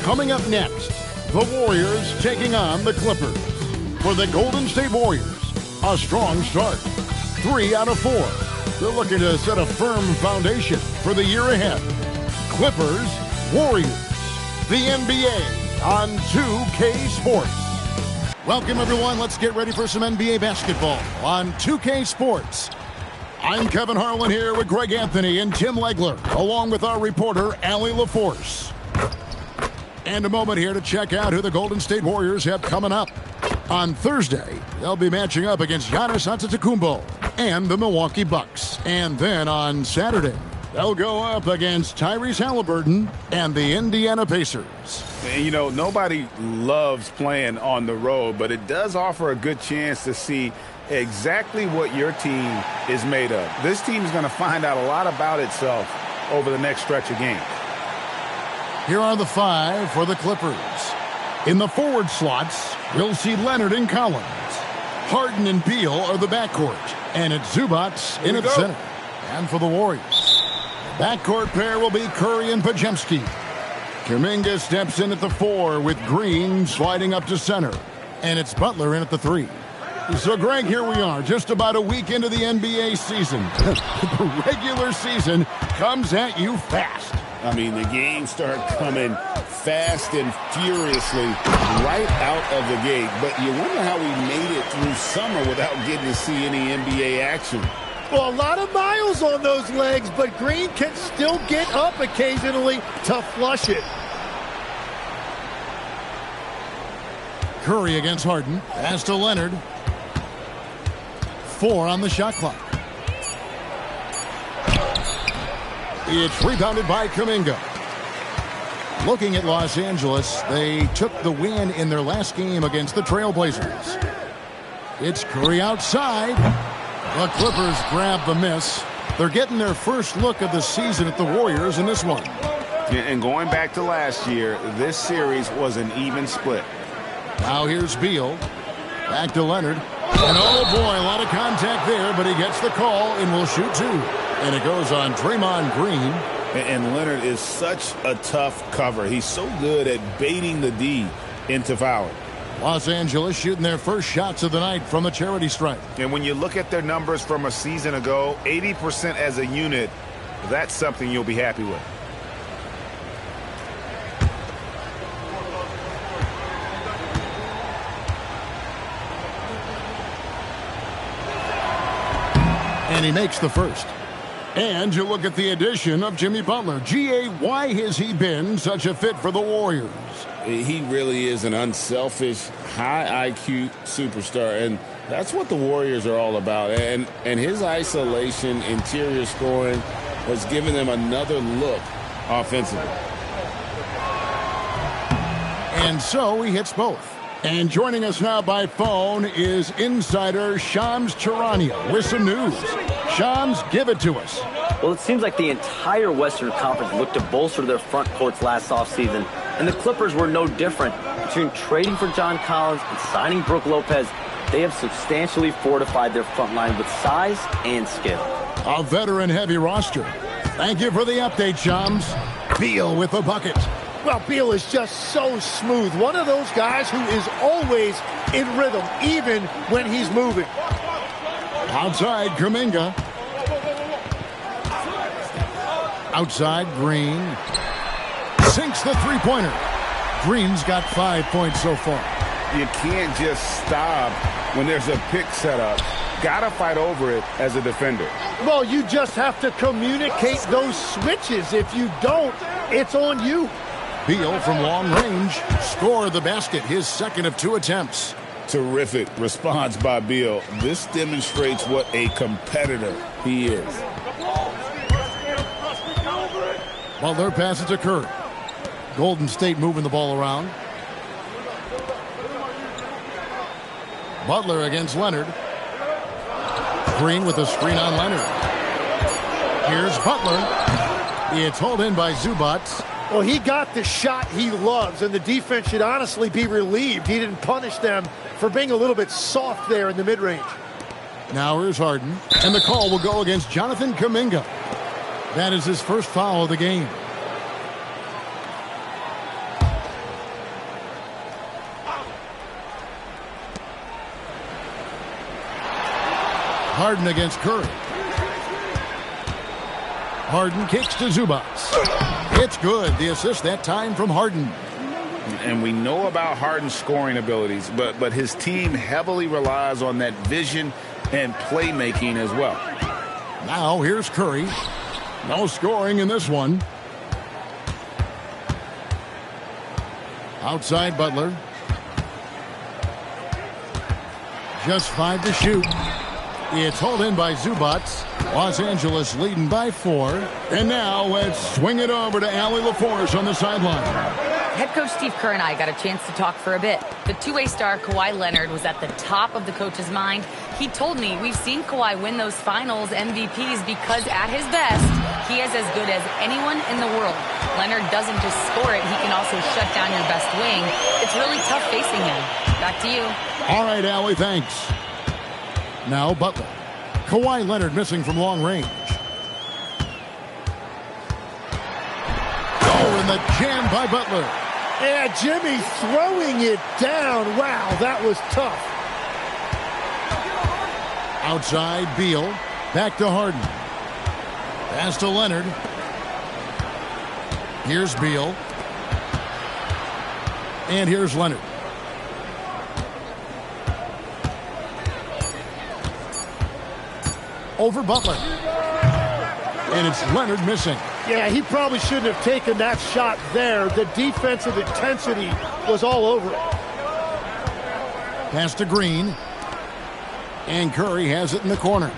Coming up next, the Warriors taking on the Clippers. For the Golden State Warriors, a strong start. 3 out of 4. They're looking to set a firm foundation for the year ahead. Clippers, Warriors, the NBA on 2K Sports. Welcome, everyone. Let's get ready for some NBA basketball on 2K Sports. I'm Kevin Harlan here with Greg Anthony and Tim Legler, along with our reporter, Allie LaForce. And a moment here to check out who the Golden State Warriors have coming up. On Thursday, they'll be matching up against Giannis Antetokounmpo and the Milwaukee Bucks. And then on Saturday, they'll go up against Tyrese Halliburton and the Indiana Pacers. And, you know, nobody loves playing on the road, but it does offer a good chance to see exactly what your team is made of. This team is going to find out a lot about itself over the next stretch of games. Here are the 5 for the Clippers. In the forward slots, we'll see Leonard and Collins. Harden and Beal are the backcourt, and it's Zubac in at center. And for the Warriors, the backcourt pair will be Curry and Podziemski. Kuminga steps in at the 4 with Green sliding up to center, and it's Butler in at the 3. So, Greg, here we are, just about a week into the NBA season. The regular season comes at you fast. I mean, the games start coming fast and furiously right out of the gate. But you wonder how we made it through summer without getting to see any NBA action. Well, a lot of miles on those legs, but Green can still get up occasionally to flush it. Curry against Harden. Pass to Leonard. 4 on the shot clock. It's rebounded by Kuminga. Looking at Los Angeles, they took the win in their last game against the Trailblazers. It's Curry outside. The Clippers grab the miss. They're getting their first look of the season at the Warriors in this one. And going back to last year, this series was an even split. Now here's Beal. Back to Leonard. And oh boy, a lot of contact there, but he gets the call and will shoot 2. And it goes on Draymond Green. And Leonard is such a tough cover. He's so good at baiting the D into fouling. Los Angeles shooting their first shots of the night from the charity stripe. And when you look at their numbers from a season ago, 80% as a unit, that's something you'll be happy with. And he makes the first. And you look at the addition of Jimmy Butler. G.A., why has he been such a fit for the Warriors? He really is an unselfish, high IQ superstar, and that's what the Warriors are all about. And his isolation, interior scoring has given them another look offensively. And so he hits both. And joining us now by phone is insider Shams Charania with some news. Shams, give it to us. Well, it seems like the entire Western Conference looked to bolster their front courts last offseason, and the Clippers were no different. Between trading for John Collins and signing Brook Lopez, they have substantially fortified their front line with size and skill. A veteran-heavy roster. Thank you for the update, Shams. Beal with the bucket. Well, Beal is just so smooth. One of those guys who is always in rhythm, even when he's moving. Outside, Kuminga. Outside, Green. Sinks the three-pointer. Green's got 5 points so far. You can't just stop when there's a pick set up. Gotta fight over it as a defender. Well, you just have to communicate those switches. If you don't, it's on you. Beal from long range scored the basket, his second of 2 attempts. Terrific response by Beal. This demonstrates what a competitor he is. Butler passes to Curry. Golden State moving the ball around. Butler against Leonard. Green with a screen on Leonard. Here's Butler. It's hauled in by Zubac. Well, he got the shot he loves, and the defense should honestly be relieved he didn't punish them for being a little bit soft there in the mid-range. Now here's Harden, and the call will go against Jonathan Kuminga. That is his first foul of the game. Harden against Curry. Harden kicks to Zubac. It's good. The assist that time from Harden. And we know about Harden's scoring abilities, but his team heavily relies on that vision and playmaking as well. Now here's Curry. No scoring in this one. Outside Butler. Just 5 to shoot. It's hauled in by Zubac. Los Angeles leading by 4. And now let's swing it over to Allie LaForce on the sideline. Head coach Steve Kerr and I got a chance to talk for a bit. The two-way star Kawhi Leonard was at the top of the coach's mind. He told me we've seen Kawhi win those finals MVPs because at his best, he is as good as anyone in the world. Leonard doesn't just score it, he can also shut down your best wing. It's really tough facing him. Back to you. All right, Allie, thanks. Now Butler. Kawhi Leonard missing from long range. Oh, and the jam by Butler. Yeah, Jimmy throwing it down. Wow, that was tough. Outside, Beal. Back to Harden. Pass to Leonard. Here's Beal. And here's Leonard. Over Butler. And it's Leonard missing. Yeah, he probably shouldn't have taken that shot there. The defensive intensity was all over it. Pass to Green. And Curry has it in the corner.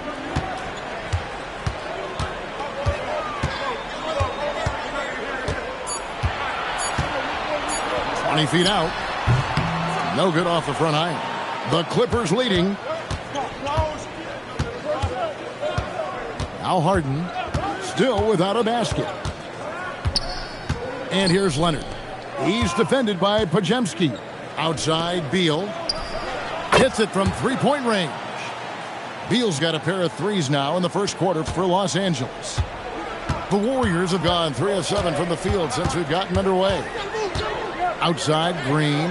"20 feet out. No good off the front iron. The Clippers leading. Now Harden, still without a basket. And here's Leonard. He's defended by Podziemski. Outside, Beal. Hits it from three-point range. Beal's got a pair of threes now in the first quarter for Los Angeles. The Warriors have gone 3 of 7 from the field since we've gotten underway. Outside, Green.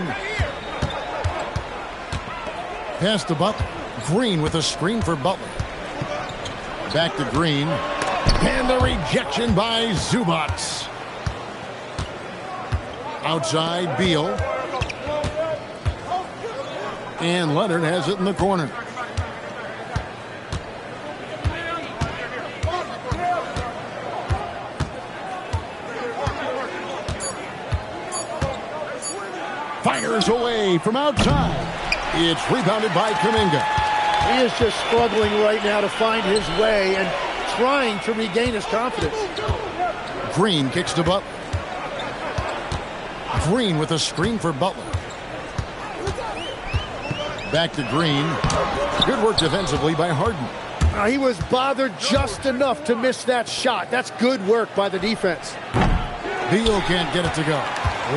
Pass to Butler. Green with a screen for Butler. Back to Green. And the rejection by Zubac. Outside, Beal. And Leonard has it in the corner. Fires away from outside. It's rebounded by Kuminga. He is just struggling right now to find his way and trying to regain his confidence. Green kicks to Butler. Green with a screen for Butler. Back to Green. Good work defensively by Harden. He was bothered just enough to miss that shot. That's good work by the defense. Beal can't get it to go.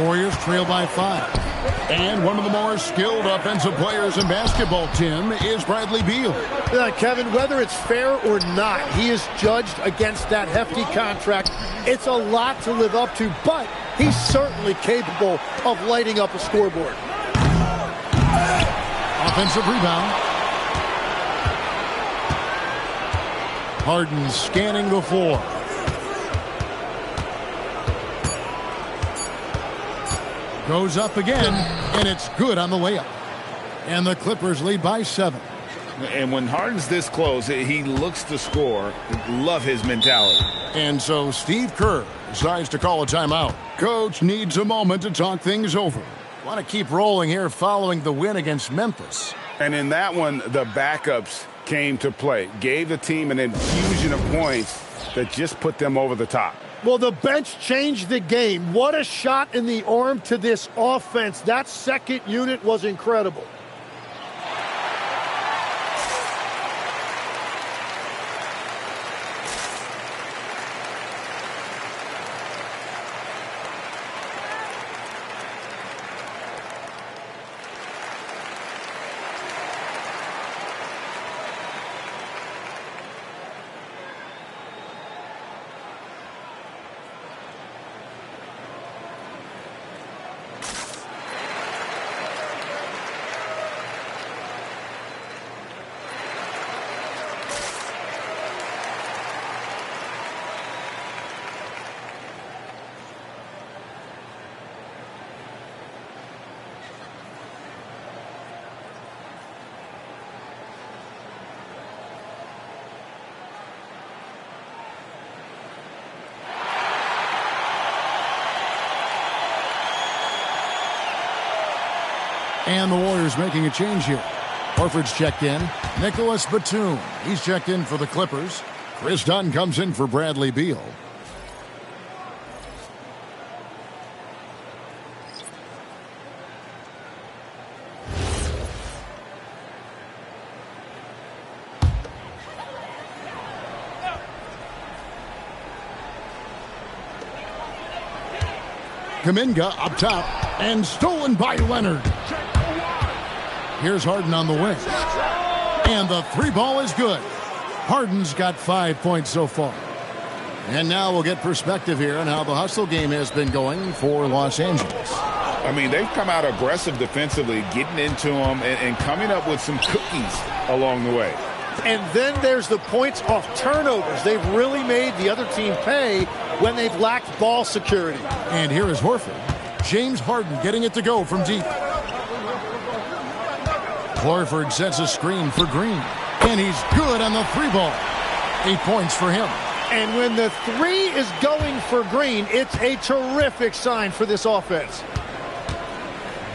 Warriors trail by 5. And one of the more skilled offensive players in basketball, Tim, is Bradley Beal. Kevin, whether it's fair or not, he is judged against that hefty contract. It's a lot to live up to, but he's certainly capable of lighting up a scoreboard. Offensive rebound. Harden scanning the floor. Goes up again, and it's good on the layup. And the Clippers lead by 7. And when Harden's this close, he looks to score. Love his mentality. And so Steve Kerr decides to call a timeout. Coach needs a moment to talk things over. Want to keep rolling here following the win against Memphis. And in that one, the backups came to play. Gave the team an infusion of points that just put them over the top. Well, the bench changed the game. What a shot in the arm to this offense. That second unit was incredible. And the Warriors making a change here. Horford's checked in. Nicholas Batum, he's checked in for the Clippers. Chris Dunn comes in for Bradley Beal. Kuminga up top and stolen by Leonard. Here's Harden on the wing. And the three ball is good. Harden's got 5 points so far. And now we'll get perspective here on how the hustle game has been going for Los Angeles. I mean, they've come out aggressive defensively, getting into them and coming up with some cookies along the way. And then there's the points off turnovers. They've really made the other team pay when they've lacked ball security. And here is Horford. James Harden getting it to go from deep. Horford sets a screen for Green. And he's good on the three ball. 8 points for him. And when the three is going for Green, it's a terrific sign for this offense.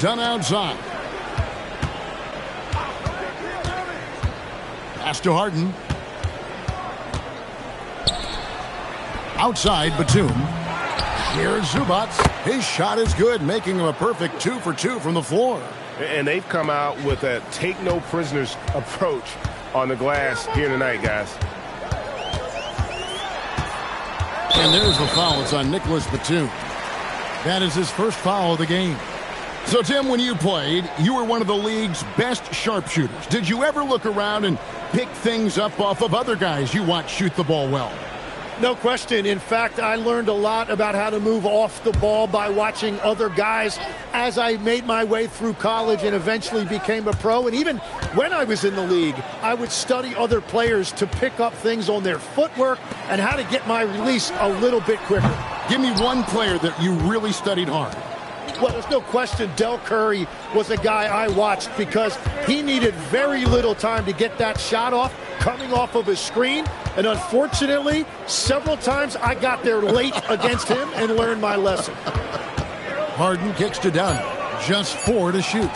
Done outside. Pass to Harden. Outside Batum. Here's Zubac. His shot is good, making him a perfect 2 for 2 from the floor. And they've come out with a take-no-prisoners approach on the glass here tonight, guys. And there's the foul. It's on Nicholas Batum. That is his first foul of the game. So, Tim, when you played, you were one of the league's best sharpshooters. Did you ever look around and pick things up off of other guys you watch shoot the ball well? No question. In fact, I learned a lot about how to move off the ball by watching other guys as I made my way through college and eventually became a pro. And even when I was in the league, I would study other players to pick up things on their footwork and how to get my release a little bit quicker. Give me one player that you really studied hard. Well, there's no question Del Curry was a guy I watched because he needed very little time to get that shot off coming off of his screen. And unfortunately, several times I got there late against him and learned my lesson. Harden kicks to Dunn. Just 4 to shoot.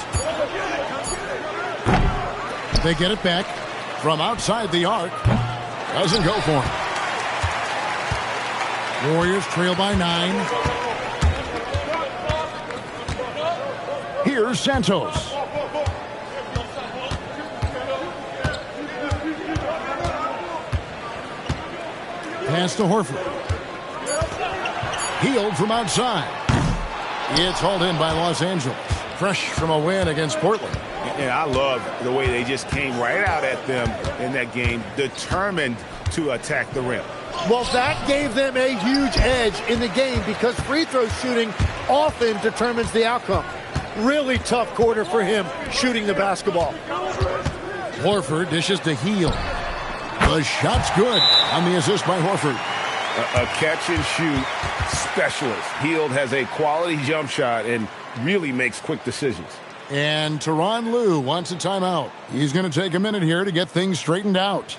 They get it back from outside the arc. Doesn't go for him. Warriors trail by 9. Here's Santos. Pass to Horford. Healed from outside. It's hauled in by Los Angeles. Fresh from a win against Portland. And I love the way they just came right out at them in that game, determined to attack the rim. Well, that gave them a huge edge in the game because free throw shooting often determines the outcome. Really tough quarter for him shooting the basketball. Horford dishes to Hield. The shot's good on the assist by Horford. A catch and shoot specialist. Hield has a quality jump shot and really makes quick decisions. And Tyronn Lue wants a timeout. He's going to take a minute here to get things straightened out.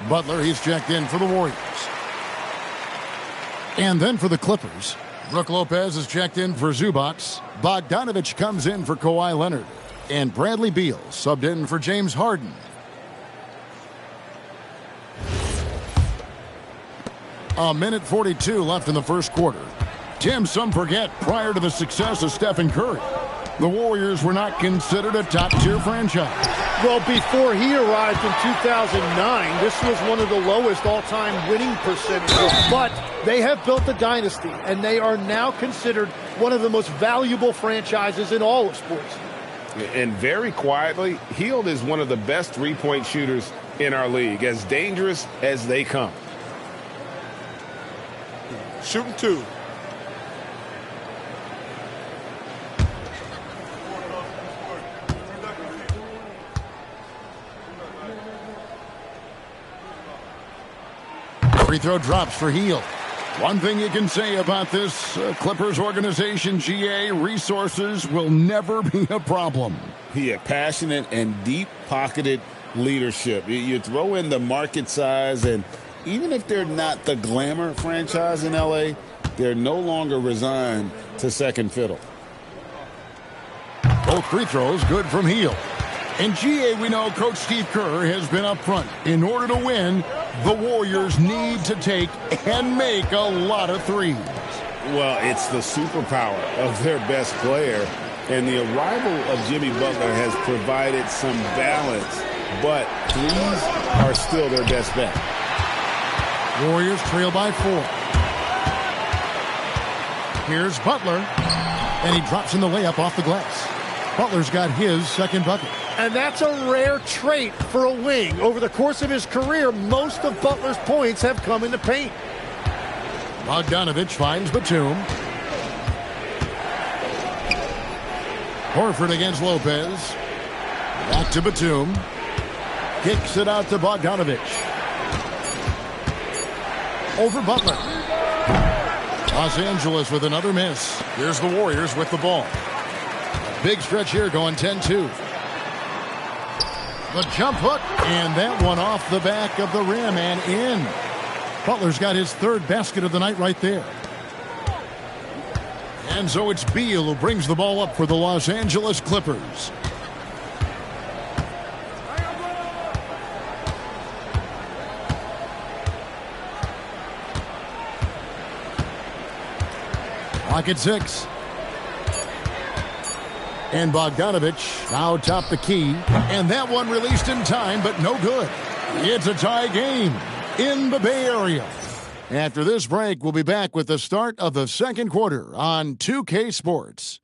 Butler, he's checked in for the Warriors. And then for the Clippers, Brook Lopez is checked in for Zubac. Bogdanovich comes in for Kawhi Leonard. And Bradley Beal subbed in for James Harden. A minute 42 left in the first quarter. Tim, some forget, prior to the success of Stephen Curry, the Warriors were not considered a top-tier franchise. Well, before he arrived in 2009, this was one of the lowest all-time winning percentages. But they have built a dynasty, and they are now considered one of the most valuable franchises in all of sports. And very quietly, Hield is one of the best three-point shooters in our league, as dangerous as they come. Shooting two. Free throw drops for Hield. One thing you can say about this Clippers organization, GA, resources will never be a problem. Yeah, passionate and deep-pocketed leadership. You throw in the market size, and even if they're not the glamour franchise in L.A., they're no longer resigned to second fiddle. Both free throws good from Hield. In GA, we know Coach Steve Kerr has been up front. In order to win, the Warriors need to take and make a lot of threes. Well, it's the superpower of their best player, and the arrival of Jimmy Butler has provided some balance, but threes are still their best bet. Warriors trail by 4. Here's Butler, and he drops in the layup off the glass. Butler's got his second bucket. And that's a rare trait for a wing. Over the course of his career, most of Butler's points have come in the paint. Bogdanovich finds Batum. Horford against Lopez. Back to Batum. Kicks it out to Bogdanovich. Over Butler. Los Angeles with another miss. Here's the Warriors with the ball. Big stretch here going 10-2. The jump hook, and that one off the back of the rim and in. Butler's got his third basket of the night right there. And so it's Beal who brings the ball up for the Los Angeles Clippers. Clock at 6. And Bogdanovich now top the key. And that one released in time, but no good. It's a tie game in the Bay Area. After this break, we'll be back with the start of the second quarter on 2K Sports.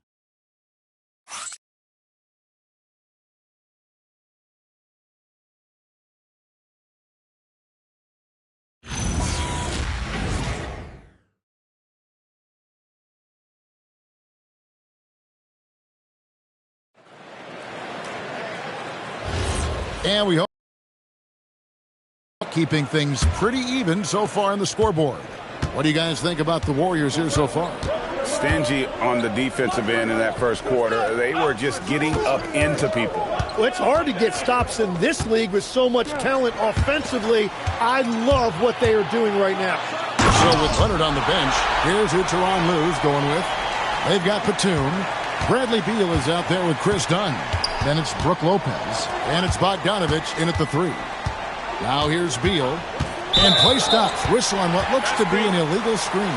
And we hope keeping things pretty even so far on the scoreboard. What do you guys think about the Warriors here so far? Stingy on the defensive end in that first quarter. They were just getting up into people. Well, it's hard to get stops in this league with so much talent offensively. I love what they are doing right now. So with Leonard on the bench, here's who Tyronn Lue's going with. They've got Batum. Bradley Beal is out there with Chris Dunn. Then it's Brook Lopez. And it's Bogdanovich in at the 3. Now here's Beal. And play stops. Whistle on what looks to be an illegal screen.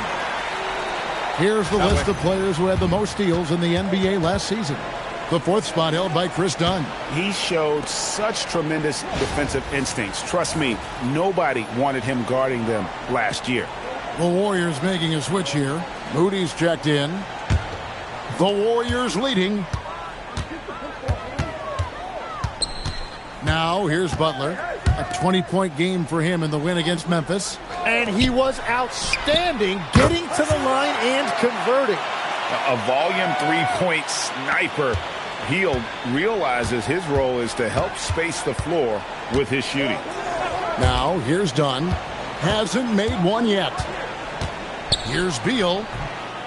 Here's the list of players who had the most steals in the NBA last season. The 4th spot held by Chris Dunn. He showed such tremendous defensive instincts. Trust me, nobody wanted him guarding them last year. The Warriors making a switch here. Moody's checked in. The Warriors leading. Now here's Butler. A 20-point game for him in the win against Memphis. And he was outstanding getting to the line and converting. A volume three-point sniper. Hield realizes his role is to help space the floor with his shooting. Now here's Dunn. Hasn't made one yet. Here's Beal.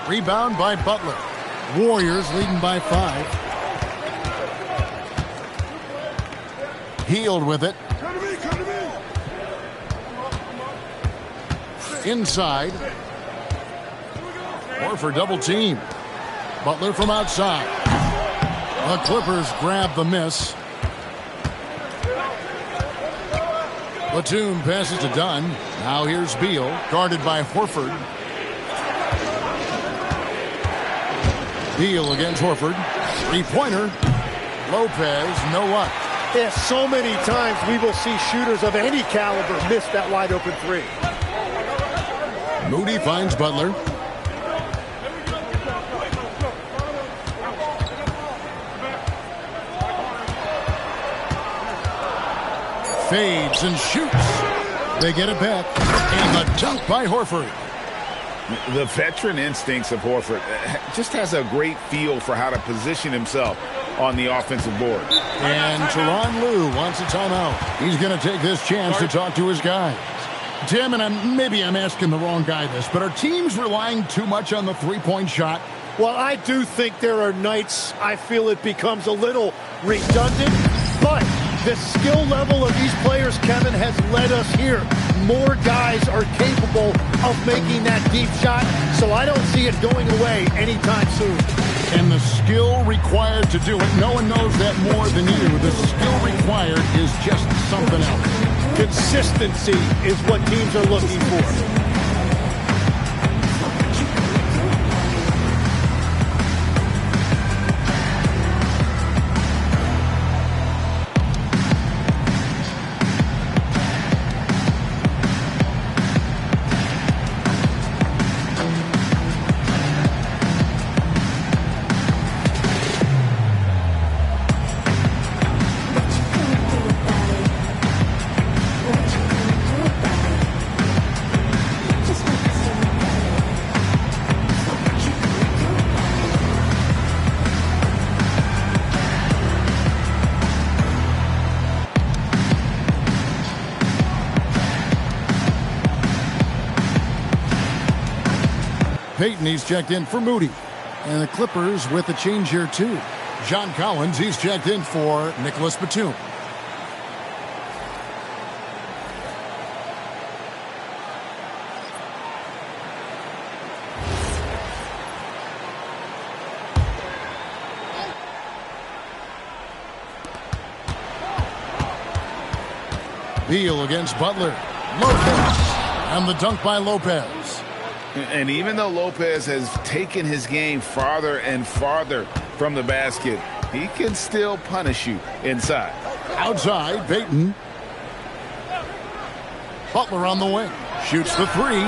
Rebound by Butler. Warriors leading by 5. Hield with it. Inside. Or for double team. Butler from outside. The Clippers grab the miss. Batum passes to Dunn. Now here's Beal, guarded by Horford. Beal against Horford. Three-pointer. Lopez, no luck. Yeah, so many times we will see shooters of any caliber miss that wide-open three. Moody finds Butler. Fades and shoots. They get it back. And the dunk by Horford. The veteran instincts of Horford just has a great feel for how to position himself on the offensive board. And Tyronn Lue wants a timeout. He's going to take this chance to talk to his guys. Tim, and maybe I'm asking the wrong guy this, but are teams relying too much on the three-point shot? Well, I do think there are nights I feel it becomes a little redundant, but the skill level of these players, Kevin, has led us here. More guys are capable of making that deep shot, so I don't see it going away anytime soon. And the skill required to do it, no one knows that more than you. The skill required is just something else. Consistency is what teams are looking for. Payton, he's checked in for Moody. And the Clippers with a change here, too. John Collins, he's checked in for Nicholas Batum. Beal against Butler. Lopez. And the dunk by Lopez. And even though Lopez has taken his game farther and farther from the basket, he can still punish you inside. Outside, Payton. Butler on the wing. Shoots the three.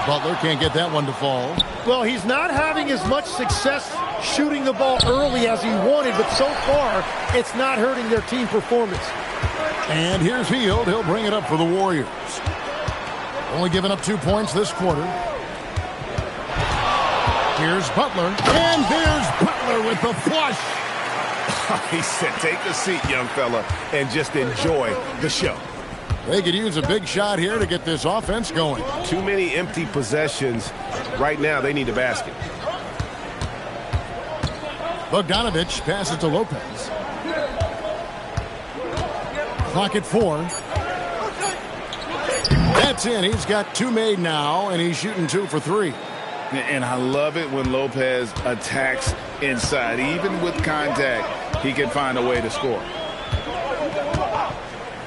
Butler can't get that one to fall. Well, he's not having as much success shooting the ball early as he wanted, but so far, it's not hurting their team performance. And here's Hield. He'll bring it up for the Warriors. Only giving up 2 points this quarter. Here's Butler. And there's Butler with the flush. He said, take a seat, young fella, and just enjoy the show. They could use a big shot here to get this offense going. Too many empty possessions. Right now, they need a basket. Bogdanovich passes to Lopez. Clock at 4. That's in. He's got 2 made now, and he's shooting 2 for 3. And I love it when Lopez attacks inside. Even with contact, he can find a way to score.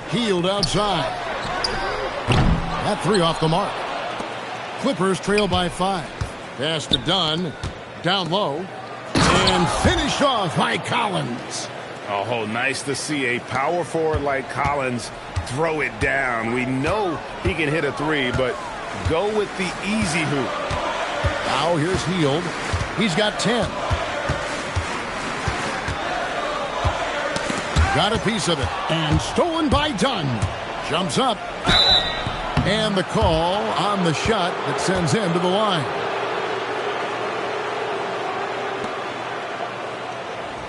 Hield outside. That 3 off the mark. Clippers trail by 5. Pass to Dunn. Down low. And finished off by Collins. Oh, nice to see a power forward like Collins throw it down. We know he can hit a 3, but go with the easy hoop. Now here's Hield. He's got 10. Got a piece of it. And stolen by Dunn. Jumps up. And the call on the shot that sends him to the line.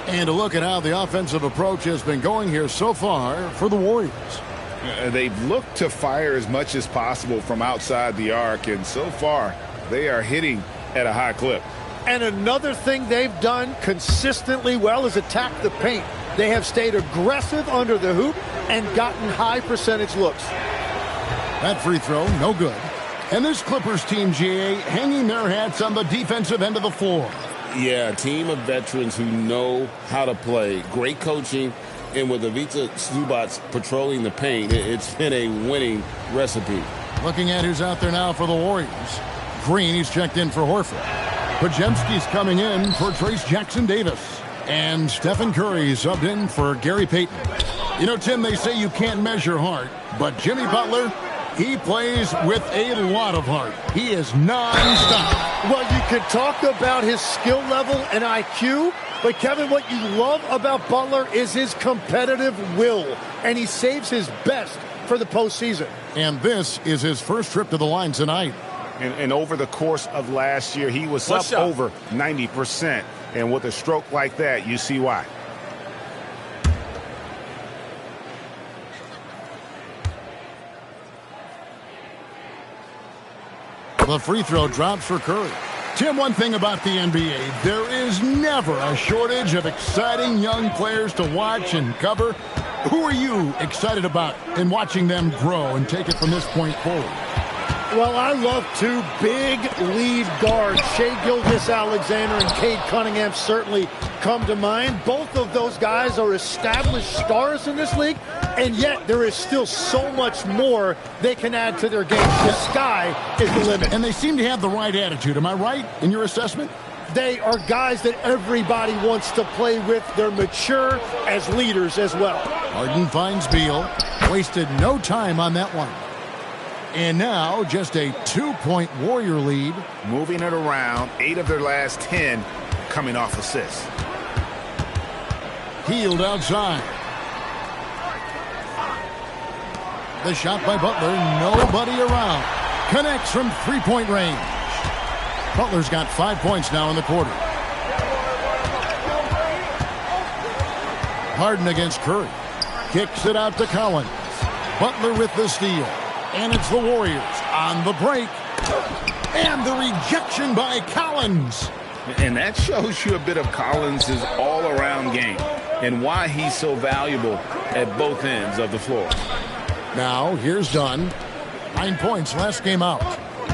And a look at how the offensive approach has been going here so far for the Warriors. They've looked to fire as much as possible from outside the arc, and so far they are hitting at a high clip. And another thing they've done consistently well is attack the paint. They have stayed aggressive under the hoop and gotten high percentage looks. That free throw, no good. And this Clippers team, GA, hanging their hats on the defensive end of the floor. Yeah, a team of veterans who know how to play. Great coaching And with Ivica Zubac patrolling the paint, it's been a winning recipe. Looking at who's out there now for the Warriors. Green, he's checked in for Horford. Podziemski's coming in for Trace Jackson-Davis. And Stephen Curry subbed in for Gary Payton. You know, Tim, they say you can't measure heart, but Jimmy Butler, he plays with a lot of heart. He is non-stop. Well, you could talk about his skill level and IQ, but Kevin, what you love about Butler is his competitive will, and he saves his best for the postseason. And this is his first trip to the line tonight. And over the course of last year, he was up over 90%. And with a stroke like that, you see why. The free throw drops for Curry. Tim, one thing about the NBA, there is never a shortage of exciting young players to watch and cover. Who are you excited about in watching them grow and take it from this point forward? Well, I love two big lead guards. Shai Gilgeous-Alexander and Cade Cunningham certainly come to mind. Both of those guys are established stars in this league, and yet there is still so much more they can add to their game. The sky is the limit. And they seem to have the right attitude. Am I right in your assessment? They are guys that everybody wants to play with. They're mature as leaders as well. Harden finds Beal. Wasted no time on that one. And now just a 2-point Warrior lead. Moving it around, 8 of their last 10 coming off assists. Healed outside. The shot by Butler, nobody around. Connects from three-point range. Butler's got 5 points now in the quarter. Harden against Curry. Kicks it out to Collins. Butler with the steal. And it's the Warriors on the break. And the rejection by Collins. And that shows you a bit of Collins' all-around game and why he's so valuable at both ends of the floor. Now, here's Dunn. 9 points last game out.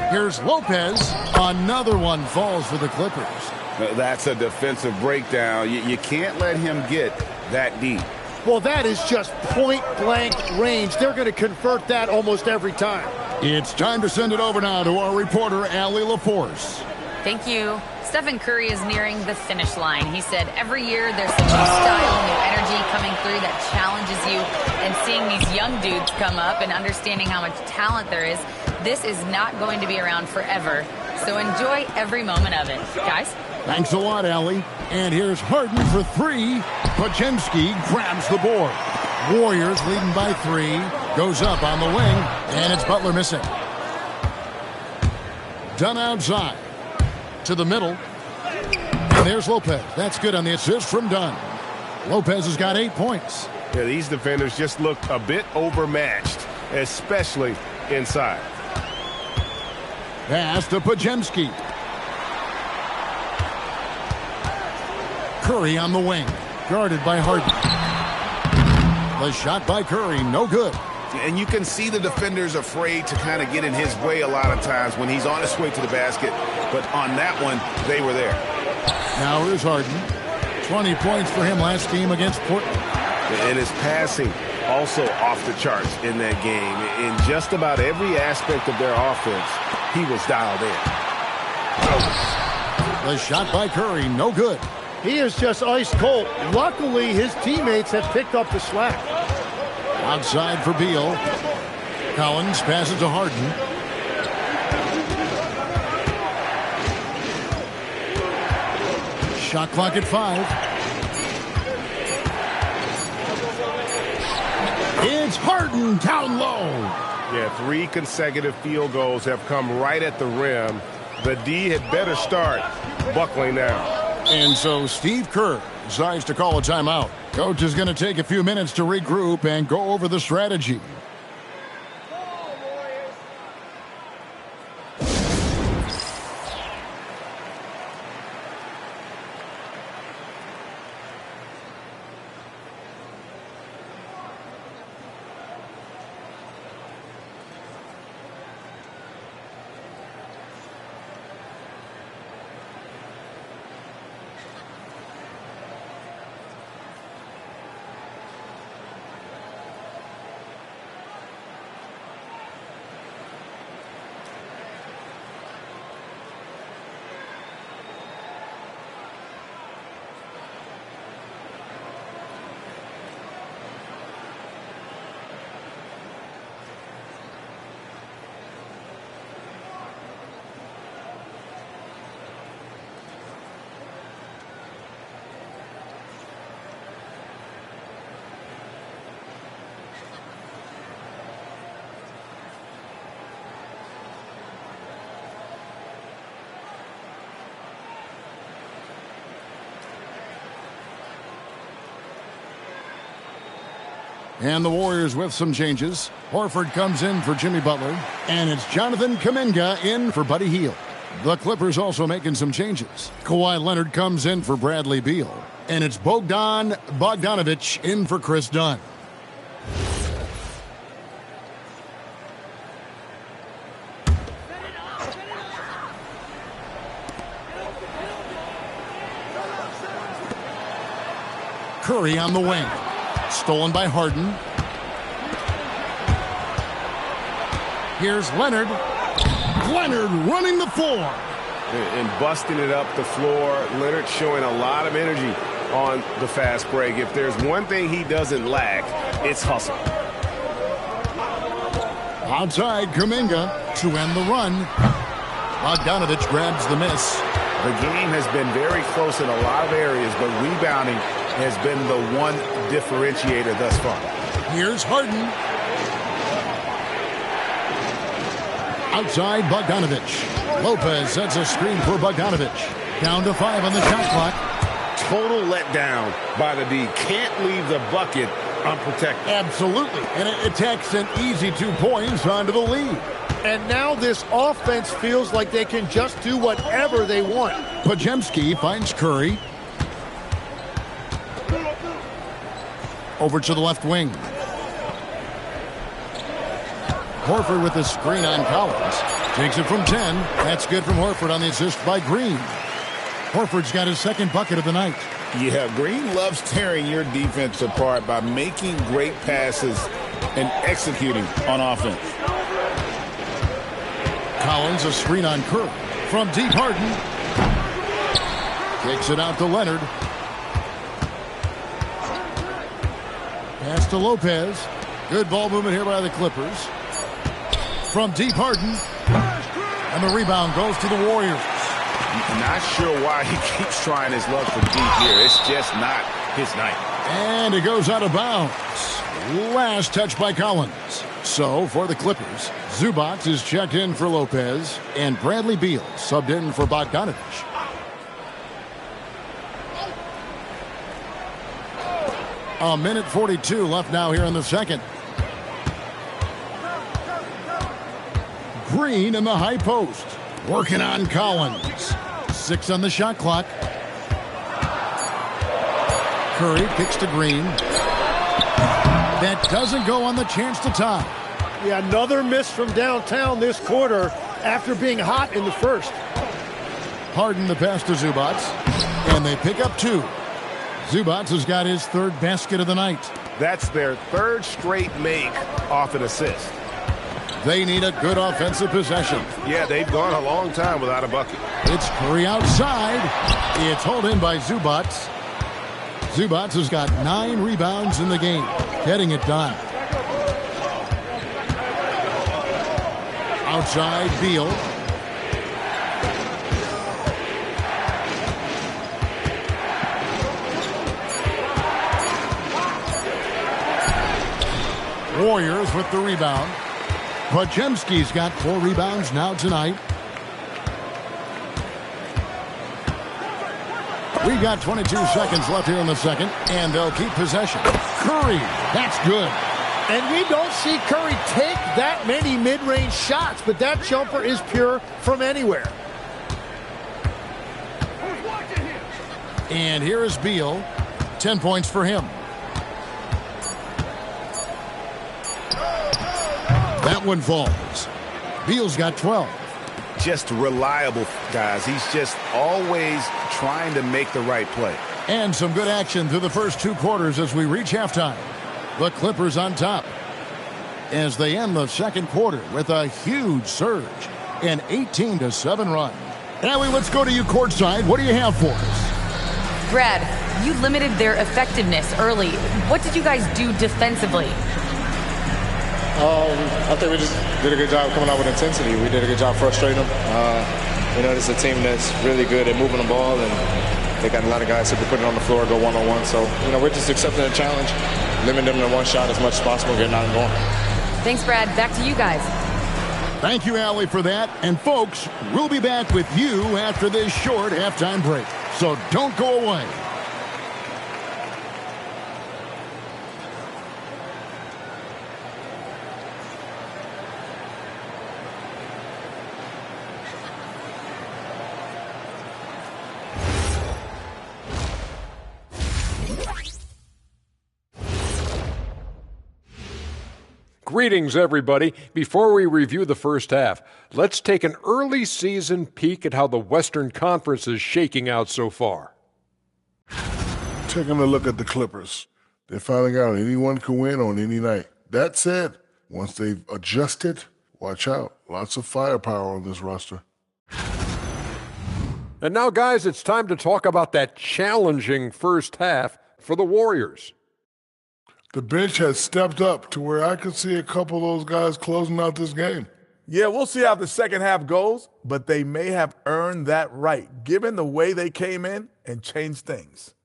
Here's Lopez. Another one falls for the Clippers. That's a defensive breakdown. You can't let him get that deep. Well, that is just point-blank range. They're going to convert that almost every time. It's time to send it over now to our reporter, Allie LaForce. Thank you. Stephen Curry is nearing the finish line. He said every year there's a new style, new energy coming through that challenges you. And seeing these young dudes come up and understanding how much talent there is, this is not going to be around forever. So enjoy every moment of it. Guys? Thanks a lot, Allie. And here's Harden for three. Podziemski grabs the board. Warriors leading by 3. Goes up on the wing. And it's Butler missing. Dunn outside. To the middle. And there's Lopez. That's good on the assist from Dunn. Lopez has got 8 points. Yeah, these defenders just look a bit overmatched, especially inside. Pass to Podziemski. Curry on the wing. Guarded by Harden. The shot by Curry, no good. And you can see the defenders afraid to kind of get in his way a lot of times when he's on his way to the basket. But on that one, they were there. Now here's Harden. 20 points for him last game against Portland. And his passing also off the charts in that game. In just about every aspect of their offense, he was dialed in. The shot by Curry, no good. He is just ice cold. Luckily, his teammates have picked up the slack. Outside for Beal. Collins passes to Harden. Shot clock at 5. It's Harden down low. Yeah, 3 consecutive field goals have come right at the rim. The D had better start buckling now. And so Steve Kerr decides to call a timeout. Coach is going to take a few minutes to regroup and go over the strategy. And the Warriors with some changes. Horford comes in for Jimmy Butler. And it's Jonathan Kuminga in for Buddy Hield. The Clippers also making some changes. Kawhi Leonard comes in for Bradley Beal. And it's Bogdan Bogdanovic in for Chris Dunn. Curry on the wing. Stolen by Harden. Here's Leonard. Leonard running the floor. And busting it up the floor. Leonard showing a lot of energy on the fast break. If there's one thing he doesn't lack, it's hustle. Outside Kuminga to end the run. Bogdanovic grabs the miss. The game has been very close in a lot of areas, but rebounding has been the one differentiator thus far. Here's Harden. Outside Bogdanovic. Lopez sets a screen for Bogdanovic. Down to 5 on the shot clock. Total letdown by the D. Can't leave the bucket unprotected. Absolutely. And it takes an easy 2 points onto the lead. And now this offense feels like they can just do whatever they want. Podziemski finds Curry. Over to the left wing. Horford with the screen on Collins. Takes it from 10. That's good from Horford on the assist by Green. Horford's got his second bucket of the night. Yeah, Green loves tearing your defense apart by making great passes and executing on offense. Collins a screen on Curry. From deep, Harden. Takes it out to Leonard. Pass to Lopez. Good ball movement here by the Clippers. From deep, Harden. And the rebound goes to the Warriors. I'm not sure why he keeps trying his luck from deep here. It's just not his night. And it goes out of bounds. Last touch by Collins. So for the Clippers, Zubac is checked in for Lopez, and Bradley Beal subbed in for Bogdanovic. A minute 42 left now here in the second. Green in the high post. Working on Collins. 6 on the shot clock. Curry kicks to Green. That doesn't go on the chance to tie. Yeah, another miss from downtown this quarter after being hot in the first. Harden the pass to Zubac. And they pick up 2. Zubac has got his third basket of the night. That's their third straight make off an assist. They need a good offensive possession. Yeah, they've gone a long time without a bucket. It's Curry outside. It's hauled in by Zubac. Zubac has got 9 rebounds in the game, getting it done. Outside Beal. Warriors with the rebound. Podziemski's got 4 rebounds now tonight. We got 22 seconds left here in the second, and they'll keep possession. Curry, that's good. And we don't see Curry take that many mid-range shots, but that jumper is pure from anywhere. And here is Beal. 10 points for him. That one falls. Beal's got 12. Just reliable, guys. He's just always trying to make the right play. And some good action through the first 2 quarters as we reach halftime. The Clippers on top as they end the second quarter with a huge surge, an 18-7 run. Allie, let's go to you courtside. What do you have for us? Brad, you limited their effectiveness early. What did you guys do defensively? I think we just did a good job coming out with intensity. We did a good job frustrating them. You know, this is a team that's really good at moving the ball, and they got a lot of guys who can put it on the floor, go one-on-one. So, you know, we're just accepting the challenge, limiting them to one shot as much as possible, getting out and going. Thanks, Brad. Back to you guys. Thank you, Allie, for that. And, folks, we'll be back with you after this short halftime break. So don't go away. Greetings, everybody. Before we review the first half, let's take an early season peek at how the Western Conference is shaking out so far. Taking a look at the Clippers. They're finding out anyone can win on any night. That said, once they've adjusted, watch out. Lots of firepower on this roster. And now, guys, it's time to talk about that challenging first half for the Warriors. The bench has stepped up to where I could see a couple of those guys closing out this game. Yeah, we'll see how the second half goes, but they may have earned that right, given the way they came in and changed things.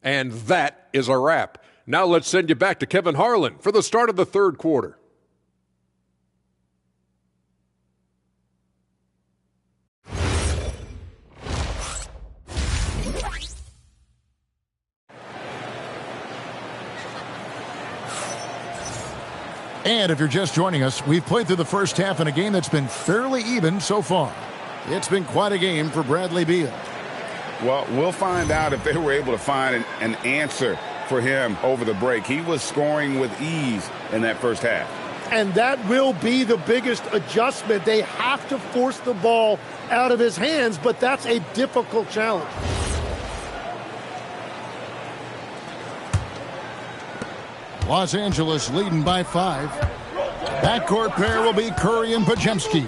And that is a wrap. Now let's send you back to Kevin Harlan for the start of the third quarter. And if you're just joining us, we've played through the first half in a game that's been fairly even so far. It's been quite a game for Bradley Beal. Well, we'll find out if they were able to find an answer for him over the break. He was scoring with ease in that first half. And that will be the biggest adjustment. They have to force the ball out of his hands, but that's a difficult challenge. Los Angeles leading by 5. Backcourt pair will be Curry and Podziemski.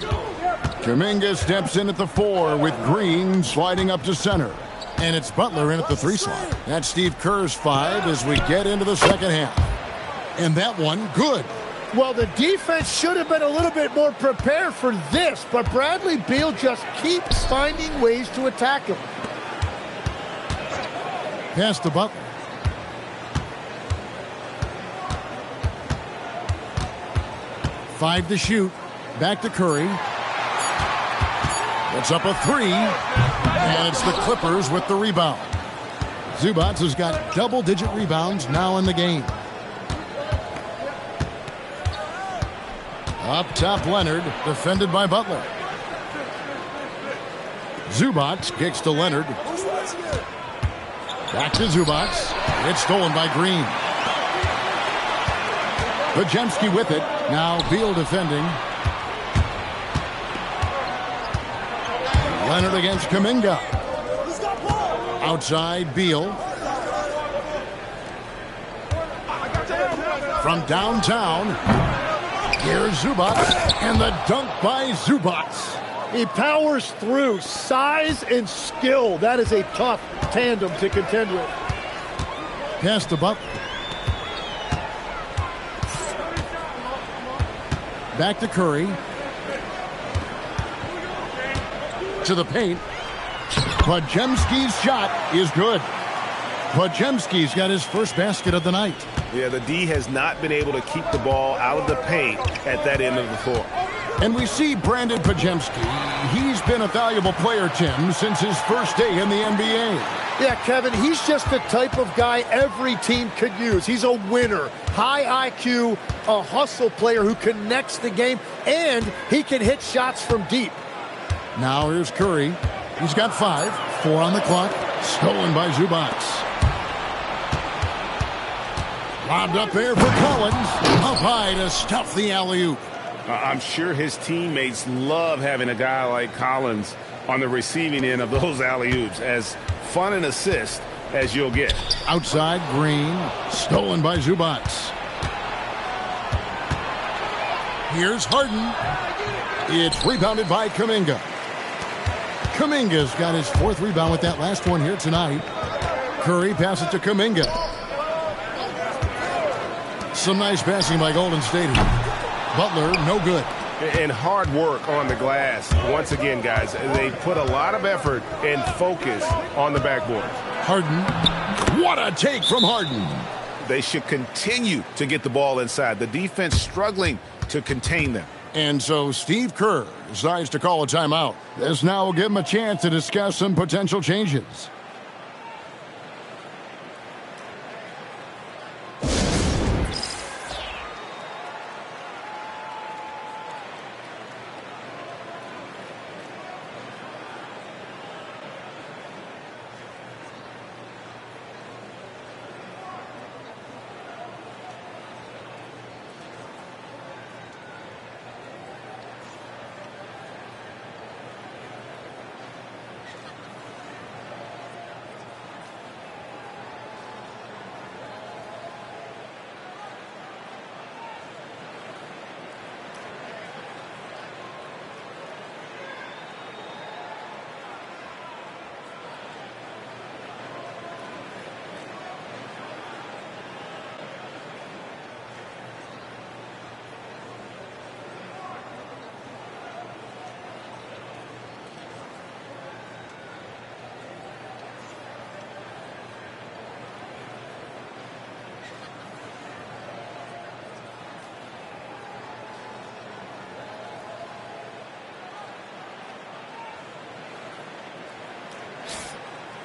Kuminga steps in at the 4 with Green sliding up to center. And it's Butler in at the 3 slot. That's Steve Kerr's 5 as we get into the second half. And that one, good. Well, the defense should have been a little bit more prepared for this, but Bradley Beal just keeps finding ways to attack him. Pass to Butler. Five to shoot. Back to Curry. It's up a 3. And it's the Clippers with the rebound. Zubac has got double-digit rebounds now in the game. Up top, Leonard, defended by Butler. Zubac kicks to Leonard. Back to Zubac. It's stolen by Green. Podziemski with it. Now Beal defending. Leonard against Kuminga. Outside, Beal. From downtown, here's Zubac, and the dunk by Zubac. He powers through. Size and skill. That is a tough tandem to contend with. Pass to Butler. Back to Curry. To the paint. Podziemski's shot is good. Podziemski's got his first basket of the night. Yeah, the D has not been able to keep the ball out of the paint at that end of the floor. And we see Brandon Podziemski. He's been a valuable player, Tim, since his first day in the NBA. Yeah, Kevin, he's just the type of guy every team could use. He's a winner, high IQ, a hustle player who connects the game, and he can hit shots from deep. Now here's Curry. He's got 5, 4 on the clock. Stolen by Zubac. Lobbed up there for Collins. Up high to stuff the alley-oop. I'm sure his teammates love having a guy like Collins on the receiving end of those alley-oops. As fun an assist as you'll get. Outside, Green. Stolen by Zubac. Here's Harden. It's rebounded by Kuminga. Kuminga's got his 4th rebound with that last one here tonight. Curry passes to Kuminga. Some nice passing by Golden State. Butler, no good. And hard work on the glass. Once again, guys, they put a lot of effort and focus on the backboard. Harden. What a take from Harden. They should continue to get the ball inside. The defense struggling to contain them. And so Steve Kerr decides to call a timeout. This now will give him a chance to discuss some potential changes.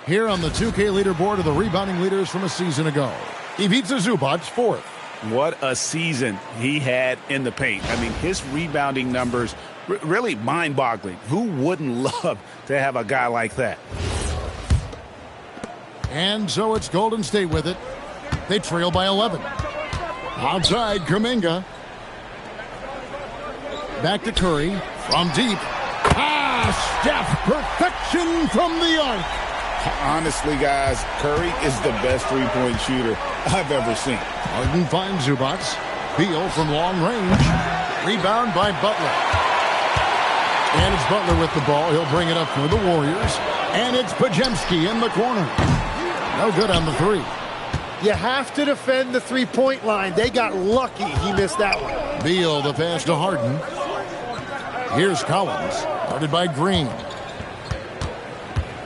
Here on the 2K leaderboard are the rebounding leaders from a season ago. Ivica Zubac, 4th. What a season he had in the paint. I mean, his rebounding numbers really mind-boggling. Who wouldn't love to have a guy like that? And so it's Golden State with it. They trail by 11. Outside, Kuminga. Back to Curry. From deep. Steph. Perfection from the arc. Honestly, guys, Curry is the best three-point shooter I've ever seen. Harden finds Zubac. Beal from long range. Rebound by Butler. And it's Butler with the ball. He'll bring it up for the Warriors. And it's Podziemski in the corner. No good on the three. You have to defend the three-point line. They got lucky he missed that one. Beal, the pass to Harden. Here's Collins. Guarded by Green.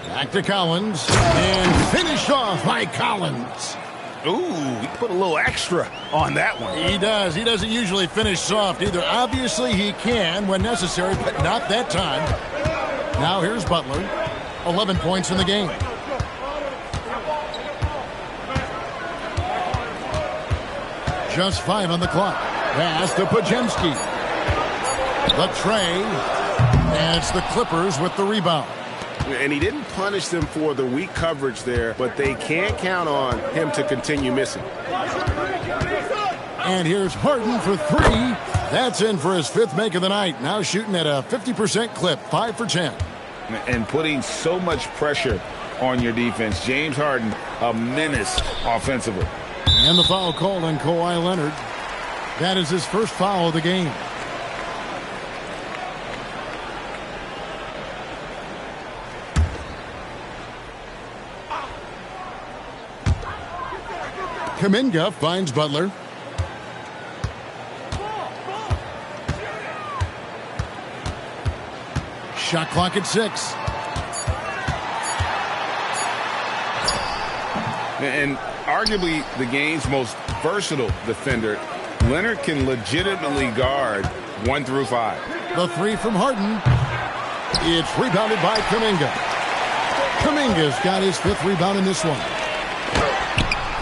Back to Collins. And finished off by Collins. Ooh, he put a little extra on that one. He does. He doesn't usually finish soft either. Obviously, he can when necessary, but not that time. Now here's Butler. 11 points in the game. Just 5 on the clock. Pass to Podziemski. The tray. And it's the Clippers with the rebound. And he didn't punish them for the weak coverage there, but they can't count on him to continue missing. And here's Harden for 3. That's in for his 5th make of the night. Now shooting at a 50% clip, 5 for 10. And putting so much pressure on your defense. James Harden, a menace offensively. And the foul called on Kawhi Leonard. That is his first foul of the game. Kuminga finds Butler. Shot clock at 6. And arguably the game's most versatile defender, Leonard can legitimately guard 1 through 5. The 3 from Harden. It's rebounded by Kuminga. Kuminga's got his 5th rebound in this one.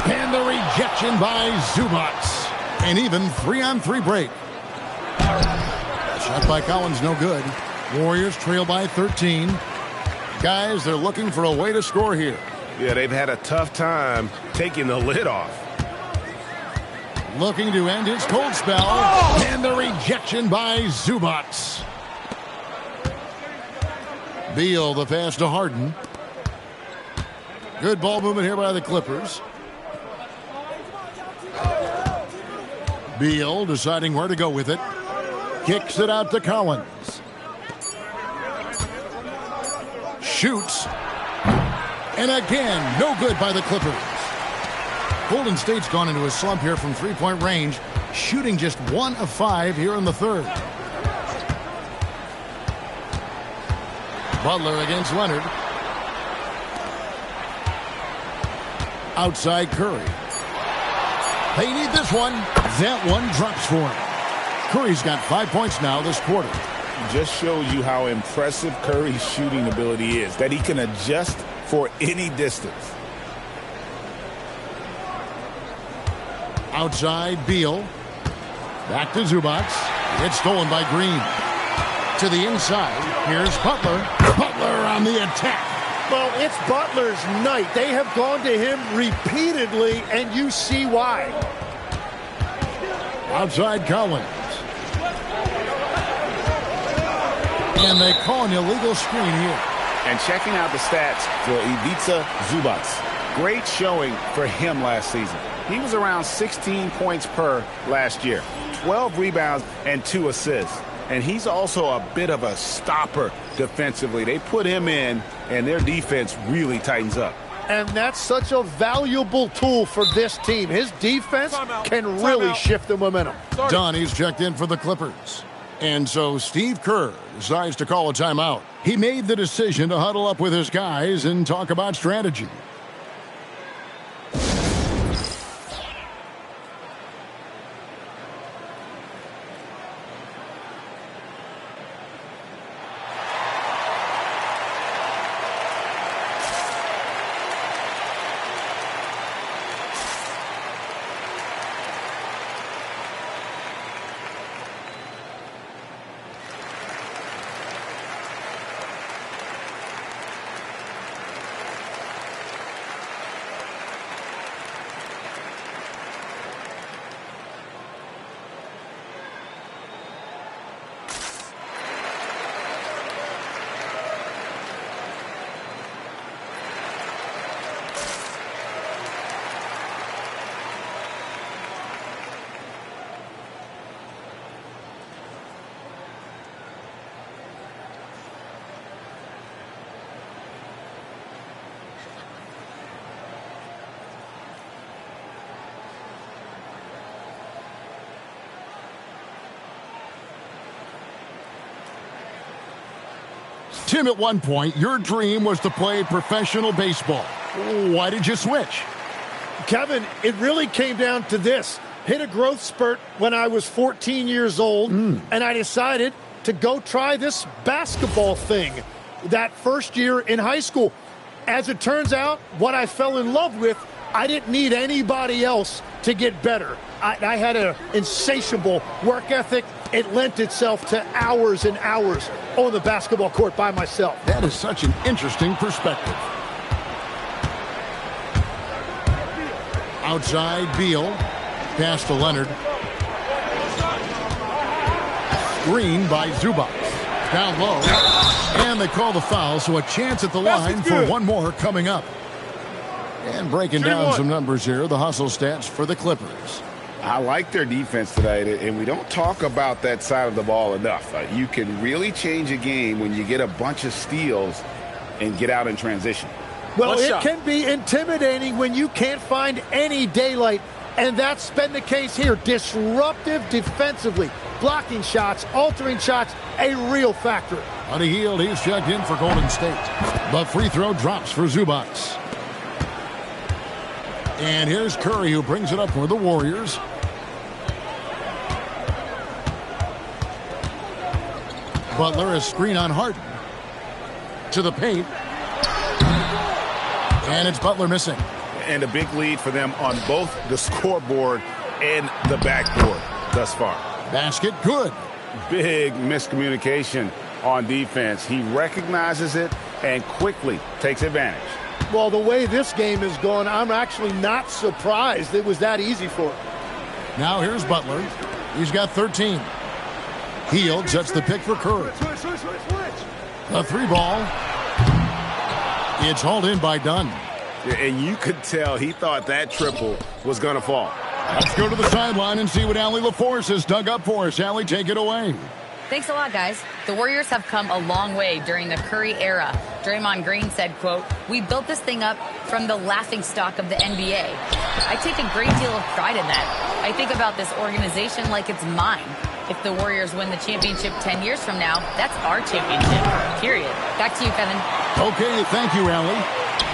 And the rejection by Zubac. An even 3-on-3 break. Shot by Collins, no good. Warriors trail by 13. Guys, they're looking for a way to score here. Yeah, they've had a tough time taking the lid off. Looking to end his cold spell. Oh! And the rejection by Zubac. Beal, the pass to Harden. Good ball movement here by the Clippers. Beal deciding where to go with it. Kicks it out to Collins. Shoots. And again, no good by the Clippers. Golden State's gone into a slump here from three-point range, shooting just 1 of 5 here in the 3rd. Butler against Leonard. Outside Curry. They need this one. That one drops for him. Curry's got 5 points now this quarter. Just shows you how impressive Curry's shooting ability is, that he can adjust for any distance. Outside Beal. Back to Zubac. It's stolen by Green. To the inside. Here's Butler. Butler on the attack. Well, it's Butler's night. They have gone to him repeatedly, and you see why. Outside Collins. And they call an illegal screen here. And checking out the stats for Ivica Zubac. Great showing for him last season. He was around 16 points per last year. 12 rebounds and 2 assists. And he's also a bit of a stopper defensively. They put him in, and their defense really tightens up. And that's such a valuable tool for this team. His defense can really shift the momentum. Donnie's checked in for the Clippers. And so Steve Kerr decides to call a timeout. He made the decision to huddle up with his guys and talk about strategy. Tim, at one point, your dream was to play professional baseball. Why did you switch? Kevin, it really came down to this. Hit a growth spurt when I was 14 years old, and I decided to go try this basketball thing that first year in high school. As it turns out, what I fell in love with, I didn't need anybody else to get better. I had an insatiable work ethic. It lent itself to hours and hours on the basketball court by myself. That is such an interesting perspective. Outside, Beal. Pass to Leonard. Screen by Zubac. Down low. And they call the foul, so a chance at the line for one more coming up. And breaking down some numbers here, the hustle stats for the Clippers. I like their defense today, and we don't talk about that side of the ball enough. You can really change a game when you get a bunch of steals and get out in transition. Well, it can be intimidating when you can't find any daylight, and that's been the case here. Disruptive defensively, blocking shots, altering shots, a real factor. On a Hield, he's checked in for Golden State. The free throw drops for Zubac. And here's Curry, who brings it up for the Warriors. Butler, a screen on Harden. To the paint. And it's Butler missing. And a big lead for them on both the scoreboard and the backboard thus far. Basket good. Big miscommunication on defense. He recognizes it and quickly takes advantage. Well, the way this game is going, I'm actually not surprised it was that easy for him. Now here's Butler. He's got 13. Hield sets the pick for Curry. A three ball. It's hauled in by Dunn. And you could tell he thought that triple was going to fall. Let's go to the sideline and see what Allie LaForce has dug up for us. Allie, take it away. Thanks a lot, guys. The Warriors have come a long way during the Curry era. Draymond Green said, quote, "We built this thing up from the laughingstock of the NBA." I take a great deal of pride in that. I think about this organization like it's mine. If the Warriors win the championship 10 years from now, that's our championship, period. Back to you, Kevin. Okay, thank you, Allie.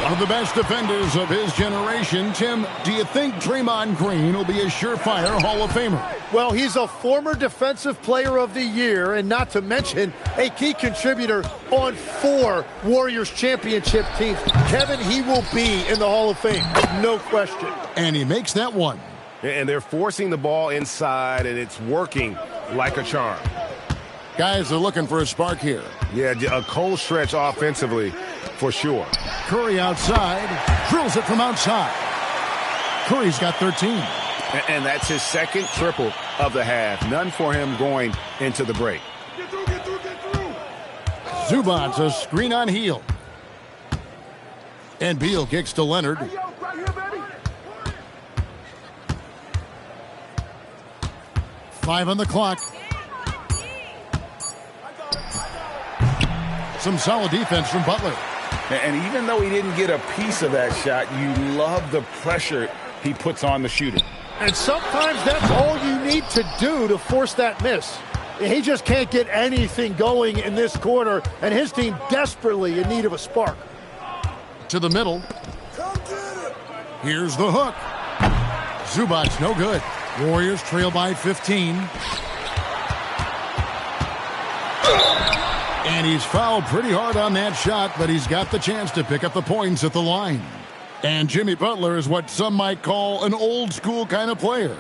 One of the best defenders of his generation. Tim, do you think Draymond Green will be a surefire Hall of Famer? Well, he's a former Defensive Player of the Year, and not to mention a key contributor on 4 Warriors championship teams. Kevin, he will be in the Hall of Fame, no question. And he makes that one. And they're forcing the ball inside, and it's working like a charm. Guys are looking for a spark here. Yeah, a cold stretch offensively for sure. Curry outside, drills it from outside. Curry's got 13. And that's his second triple of the half. None for him going into the break. Get through. Zubac, a screen on Hield. And Beal kicks to Leonard. Hey, yo, right here, baby. 5 on the clock. Some solid defense from Butler. And even though he didn't get a piece of that shot, you love the pressure he puts on the shooter. And sometimes that's all you need to do to force that miss. He just can't get anything going in this quarter, and his team desperately in need of a spark. To the middle. Come get it. Here's the hook. Zubac, no good. Warriors trail by 15. And he's fouled pretty hard on that shot, but he's got the chance to pick up the points at the line. And Jimmy Butler is what some might call an old-school kind of player.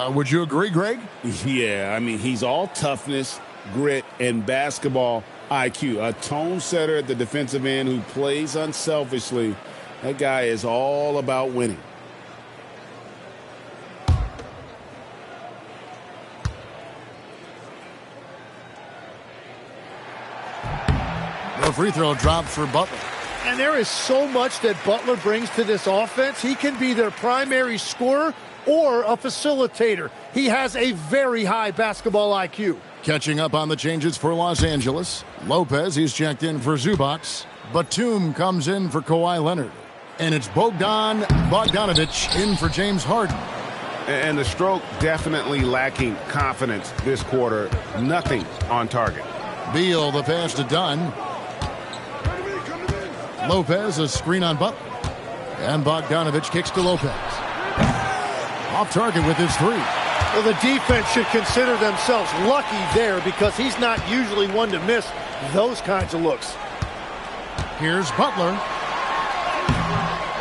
Would you agree, Greg? Yeah, I mean, he's all toughness, grit, and basketball IQ. A tone setter at the defensive end who plays unselfishly. That guy is all about winning. The free throw drops for Butler. And there is so much that Butler brings to this offense. He can be their primary scorer or a facilitator. He has a very high basketball IQ. Catching up on the changes for Los Angeles. Lopez, he's checked in for Zubac. Batum comes in for Kawhi Leonard. And it's Bogdanovic in for James Harden. And the stroke definitely lacking confidence this quarter. Nothing on target. Beal, the pass to Dunn. Lopez, a screen on Butler. And Bogdanovich kicks to Lopez. Off target with his three. Well, the defense should consider themselves lucky there because he's not usually one to miss those kinds of looks. Here's Butler.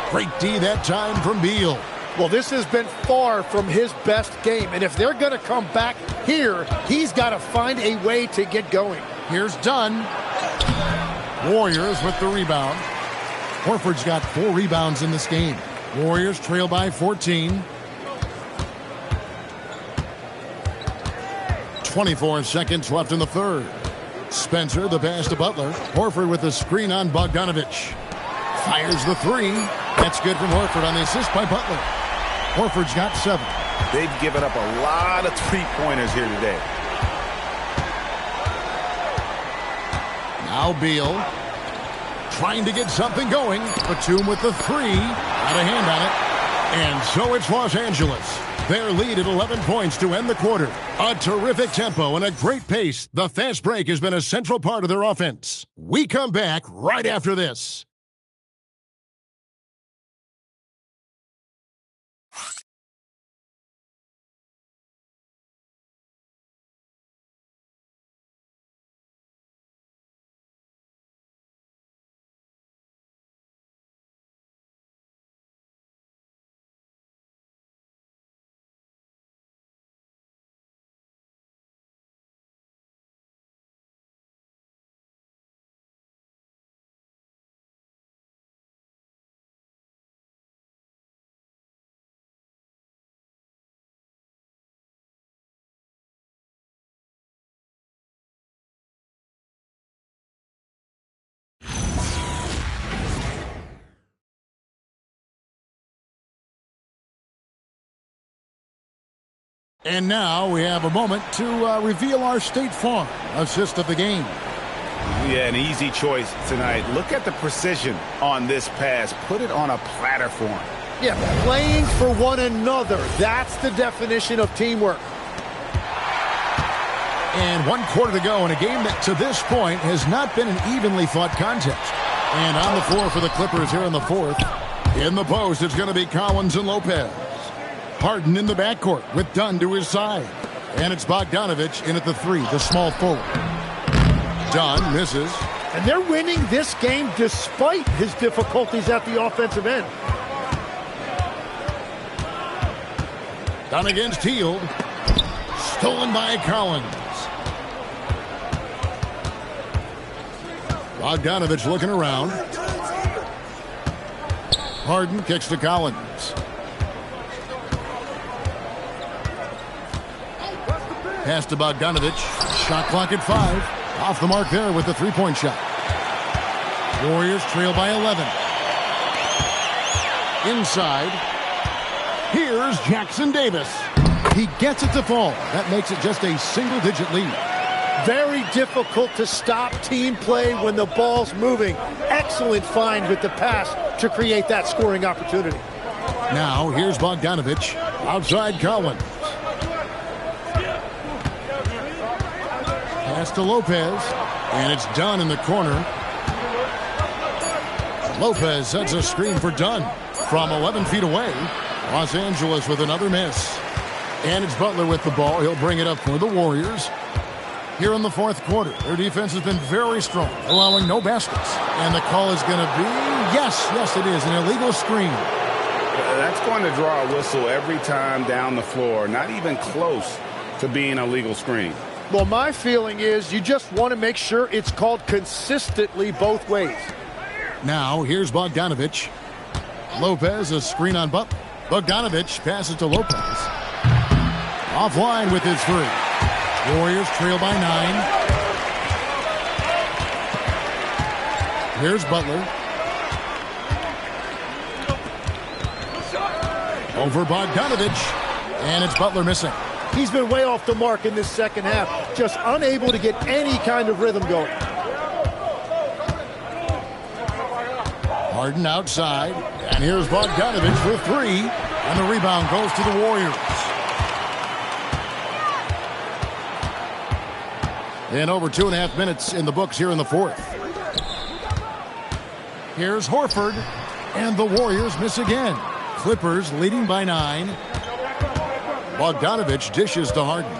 Great D that time from Beal. Well, this has been far from his best game, and if they're going to come back here, he's got to find a way to get going. Here's Dunn. Warriors with the rebound. Horford's got 4 rebounds in this game. Warriors trail by 14. 24 seconds left in the third. Spencer, the pass to Butler. Horford with the screen on Bogdanovich. Fires the three. That's good from Horford on the assist by Butler. Horford's got 7. They've given up a lot of three-pointers here today. Now Beal trying to get something going. Batum with the 3. Out of hand on it. And so it's Los Angeles. Their lead at 11 points to end the quarter. A terrific tempo and a great pace. The fast break has been a central part of their offense. We come back right after this. And now we have a moment to reveal our State Farm assist of the game. Yeah, an easy choice tonight. Look at the precision on this pass. Put it on a platter for him. Yeah, playing for one another. That's the definition of teamwork. And 1 quarter to go in a game that to this point has not been an evenly fought contest. And on the floor for the Clippers here in the fourth. In the post, it's going to be Collins and Lopez. Harden in the backcourt with Dunn to his side. And it's Bogdanovich in at the 3, the small forward. Dunn misses. And they're winning this game despite his difficulties at the offensive end. Dunn against Hield. Stolen by Collins. Bogdanovich looking around. Harden kicks to Collins. Pass to Bogdanovich. Shot clock at 5. Off the mark there with the three-point shot. Warriors trail by 11. Inside. Here's Jackson Davis. He gets it to fall. That makes it just a single-digit lead. Very difficult to stop team play when the ball's moving. Excellent find with the pass to create that scoring opportunity. Now here's Bogdanovich. Outside Collins. Pass to Lopez, and it's Dunn in the corner. Lopez sets a screen for Dunn from 11 feet away. Los Angeles with another miss. And it's Butler with the ball. He'll bring it up for the Warriors. Here in the fourth quarter, their defense has been very strong, allowing no baskets. And the call is going to be, yes, it is, an illegal screen. That's going to draw a whistle every time down the floor. Not even close to being a legal screen. Well, my feeling is you just want to make sure it's called consistently both ways. Now, here's Bogdanovich. Lopez, a screen on Butler. Bogdanovich passes to Lopez. Offline with his 3. Warriors trail by 9. Here's Butler. Over Bogdanovich. And it's Butler missing. He's been way off the mark in this second half. Just unable to get any kind of rhythm going. Harden outside. And here's Bogdanovich for 3. And the rebound goes to the Warriors. And over 2.5 minutes in the books here in the fourth. Here's Horford, and the Warriors miss again. Clippers leading by 9. Bogdanovich dishes to Harden.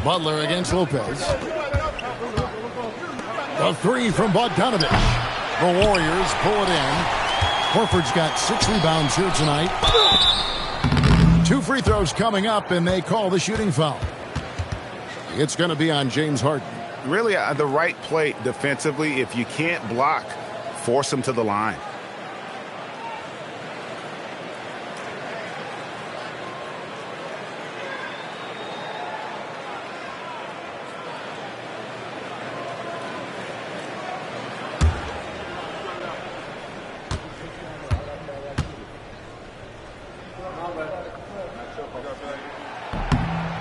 Butler against Lopez. The three from Bogdanovich. The Warriors pull it in. Horford's got 6 rebounds here tonight. 2 free throws coming up, and they call the shooting foul. It's going to be on James Harden. Really the right play defensively. If you can't block, force him to the line.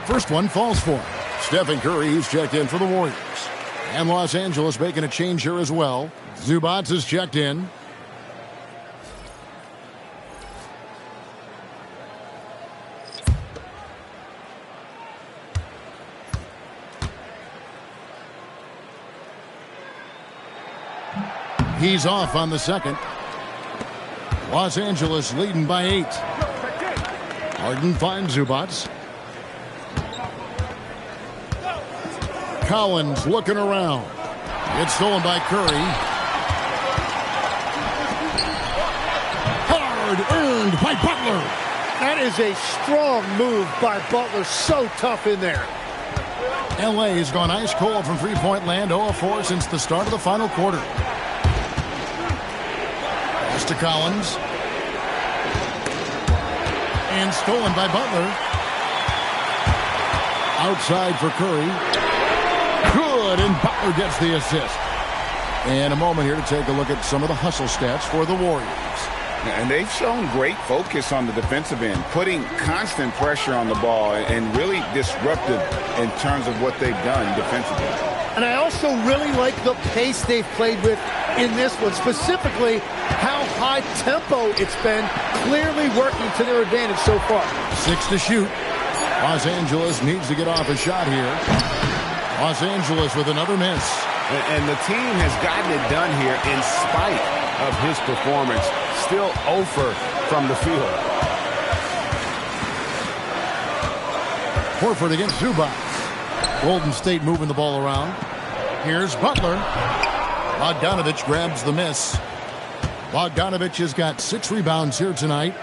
First one falls for him. Stephen Curry, he's checked in for the Warriors. And Los Angeles making a change here as well. Zubac is checked in. He's off on the second. Los Angeles leading by 8. Harden finds Zubac. Collins looking around. It's stolen by Curry. Hard earned by Butler. That is a strong move by Butler. So tough in there. LA has gone ice cold from three-point land, 0-4 since the start of the final quarter. Pass to Collins. And stolen by Butler. Outside for Curry. Good, and Butler gets the assist. And a moment here to take a look at some of the hustle stats for the Warriors. And they've shown great focus on the defensive end, putting constant pressure on the ball and really disruptive in terms of what they've done defensively. And I also really like the pace they've played with in this one, specifically how high tempo it's been, clearly working to their advantage so far. 6 to shoot. Los Angeles needs to get off a shot here. Los Angeles with another miss. And the team has gotten it done here in spite of his performance. Still 0 from the field. Horford against Zubac. Golden State moving the ball around. Here's Butler. Bogdanovich grabs the miss. Bogdanovich has got 6 rebounds here tonight.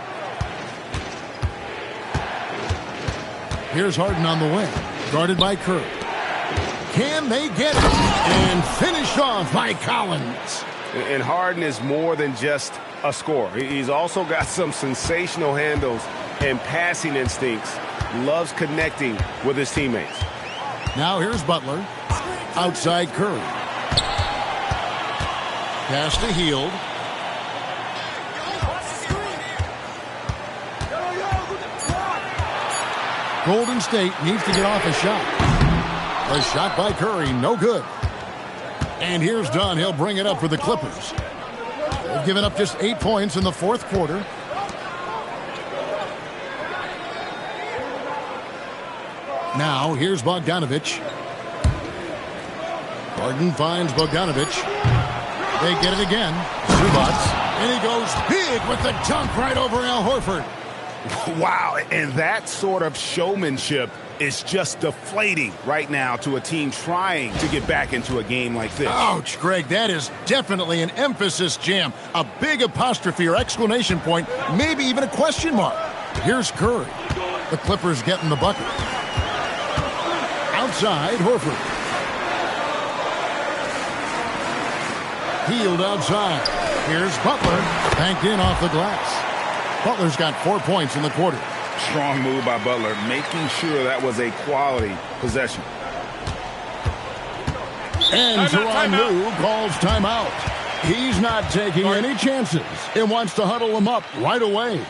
Here's Harden on the wing, guarded by Curry. Can they get it? And finished off by Collins. And Harden is more than just a scorer. He's also got some sensational handles and passing instincts. Loves connecting with his teammates. Now here's Butler. Outside Curry. Pass to Hield. Golden State needs to get off a shot. A shot by Curry, no good. And here's Dunn. He'll bring it up for the Clippers. They've given up just 8 points in the fourth quarter. Now, here's Bogdanovich. Harden finds Bogdanovich. They get it again. Zubac. And he goes big with the dunk right over Al Horford. Wow, and that sort of showmanship is just deflating right now to a team trying to get back into a game like this. Ouch, Greg, that is definitely an emphasis jam. A big apostrophe or exclamation point, maybe even a question mark. Here's Curry. The Clippers getting the bucket. Outside, Horford. Hield outside. Here's Butler. Banked in off the glass. Butler's got 4 points in the quarter. Strong move by Butler, making sure that was a quality possession. And Tyronn Lue calls timeout. He's not taking any chances and wants to huddle them up right away.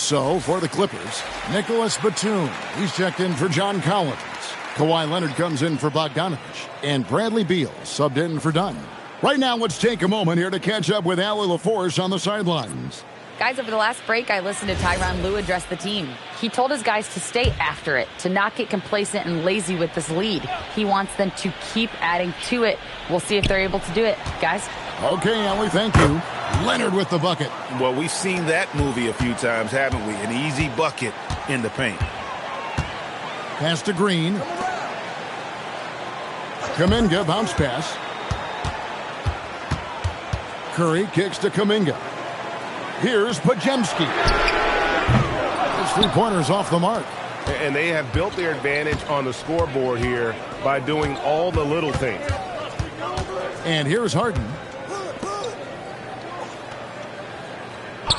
So, for the Clippers, Nicholas Batum. He's checked in for John Collins. Kawhi Leonard comes in for Bogdanovich. And Bradley Beal subbed in for Dunn. Right now, let's take a moment here to catch up with Allie LaForce on the sidelines. Guys, over the last break, I listened to Tyronn Lue address the team. He told his guys to stay after it, to not get complacent and lazy with this lead. He wants them to keep adding to it. We'll see if they're able to do it. Guys? Okay, Allie, thank you. Leonard with the bucket. Well, we've seen that movie a few times, haven't we? An easy bucket in the paint. Pass to Green. Kuminga, bounce pass. Curry kicks to Kuminga. Here's Podziemski. His three-pointer's off the mark. And they have built their advantage on the scoreboard here by doing all the little things. And here's Harden.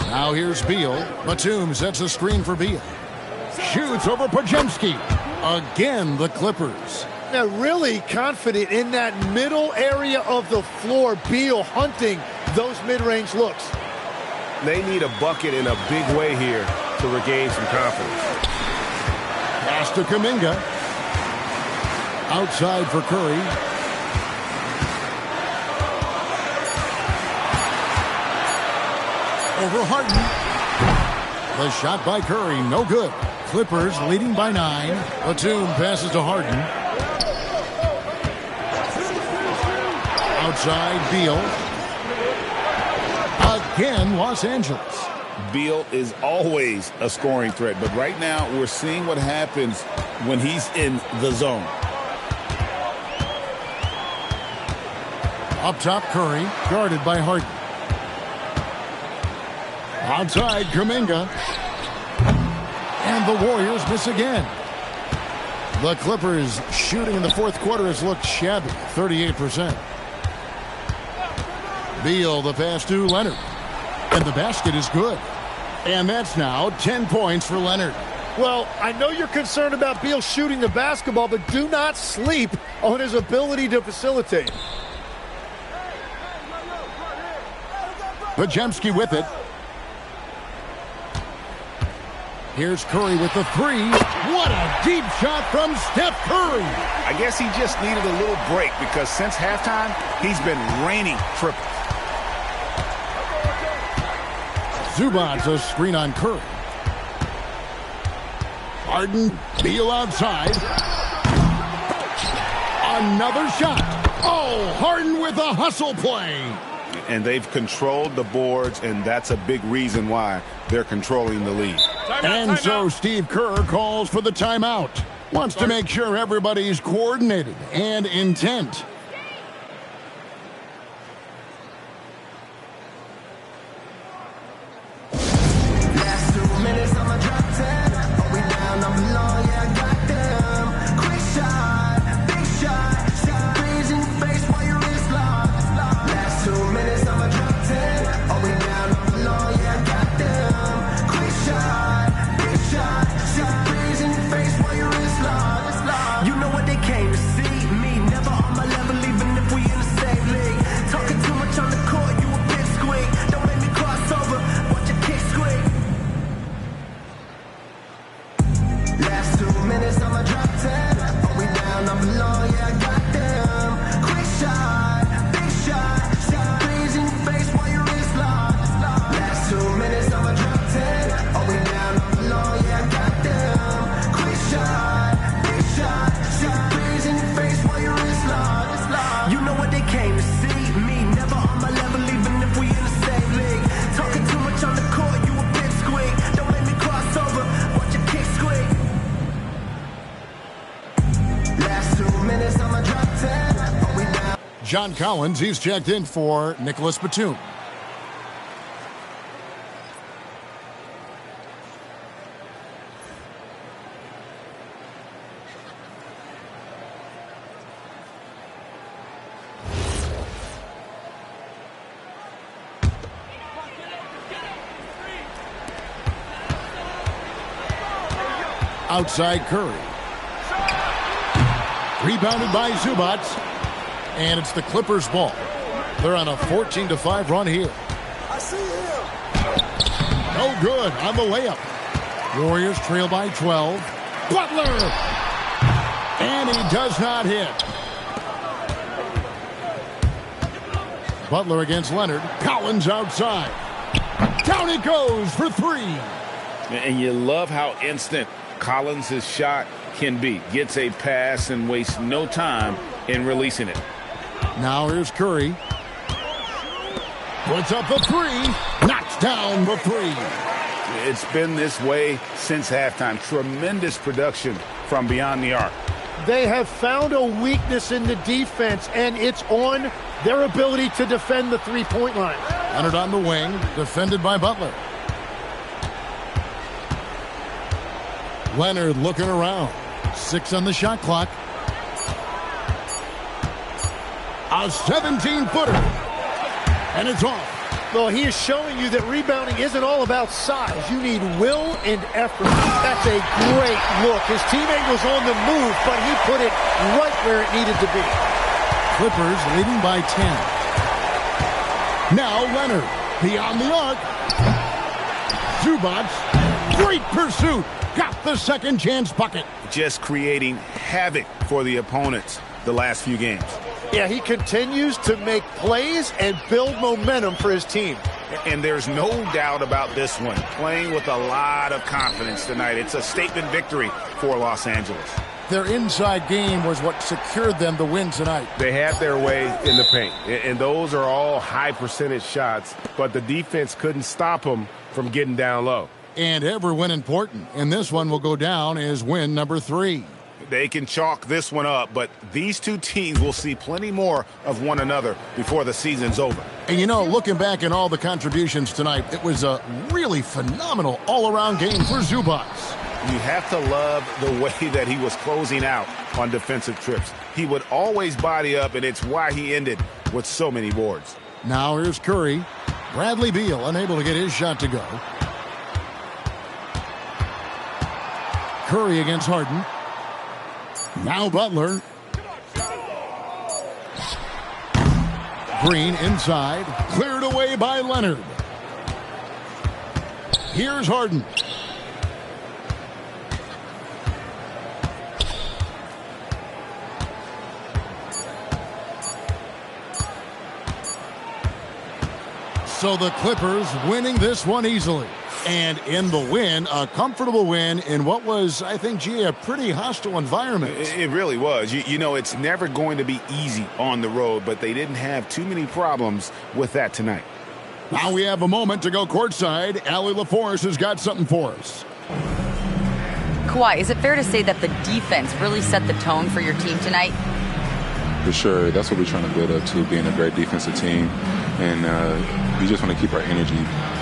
Now here's Beal. Batum sets a screen for Beal. Shoots over Podziemski. Again, the Clippers. Now really confident in that middle area of the floor. Beal hunting those mid-range looks. They need a bucket in a big way here to regain some confidence. Pass to Kuminga. Outside for Curry. Over Harden. The shot by Curry, no good. Clippers leading by 9. Batum passes to Harden. Outside, Beal. Again, Los Angeles. Beal is always a scoring threat, but right now we're seeing what happens when he's in the zone. Up top, Curry, guarded by Harden. Outside, Kuminga. And the Warriors miss again. The Clippers shooting in the fourth quarter has looked shabby, 38%. Beal, the pass to Leonard. And the basket is good. And that's now 10 points for Leonard. Well, I know you're concerned about Beal shooting the basketball, but do not sleep on his ability to facilitate. Podziemski with it. Here's Curry with the three. What a deep shot from Steph Curry. I guess he just needed a little break because since halftime, he's been raining triples. Zubac, a screen on Curry. Harden, Beal outside. Another shot. Oh, Harden with a hustle play. And they've controlled the boards, and that's a big reason why they're controlling the lead. And so Steve Kerr calls for the timeout. Wants to make sure everybody's coordinated and intent. John Collins, he's checked in for Nicholas Batum. Outside Curry. Rebounded by Zubac. And it's the Clippers' ball. They're on a 14-5 run here. I see him. No good on the layup. Warriors trail by 12. Butler! And he does not hit. Butler against Leonard. Collins outside. Down it goes for three. And you love how instant Collins' shot can be. Gets a pass and wastes no time in releasing it. Now here's Curry. Puts up the three. Knocks down the three. It's been this way since halftime. Tremendous production from beyond the arc. They have found a weakness in the defense, and it's on their ability to defend the three-point line. Leonard on the wing, defended by Butler. Leonard looking around. 6 on the shot clock. A 17-footer. And it's off. Well, he is showing you that rebounding isn't all about size. You need will and effort. That's a great look. His teammate was on the move, but he put it right where it needed to be. Clippers leading by 10. Now Leonard, beyond the arc. Zubac, great pursuit. Got the second chance bucket. Just creating havoc for the opponents the last few games. Yeah, he continues to make plays and build momentum for his team. And there's no doubt about this one. Playing with a lot of confidence tonight. It's a statement victory for Los Angeles. Their inside game was what secured them the win tonight. They had their way in the paint, and those are all high percentage shots, but the defense couldn't stop them from getting down low. And every win important, and this one will go down as win number 3. They can chalk this one up, but these two teams will see plenty more of one another before the season's over. And you know, looking back at all the contributions tonight, it was a really phenomenal all-around game for Zubac. You have to love the way that he was closing out on defensive trips. He would always body up, and it's why he ended with so many boards. Now here's Curry. Bradley Beal unable to get his shot to go. Curry against Harden. Now Butler. Green inside. Cleared away by Leonard. Here's Harden. So the Clippers winning this one easily. And in the win, a comfortable win in what was, I think, a pretty hostile environment. It really was. You know, it's never going to be easy on the road, but they didn't have too many problems with that tonight. Now we have a moment to go courtside. Allie LaForce has got something for us. Kawhi, is it fair to say that the defense really set the tone for your team tonight? For sure. That's what we're trying to build up to, being a great defensive team. And we just want to keep our energy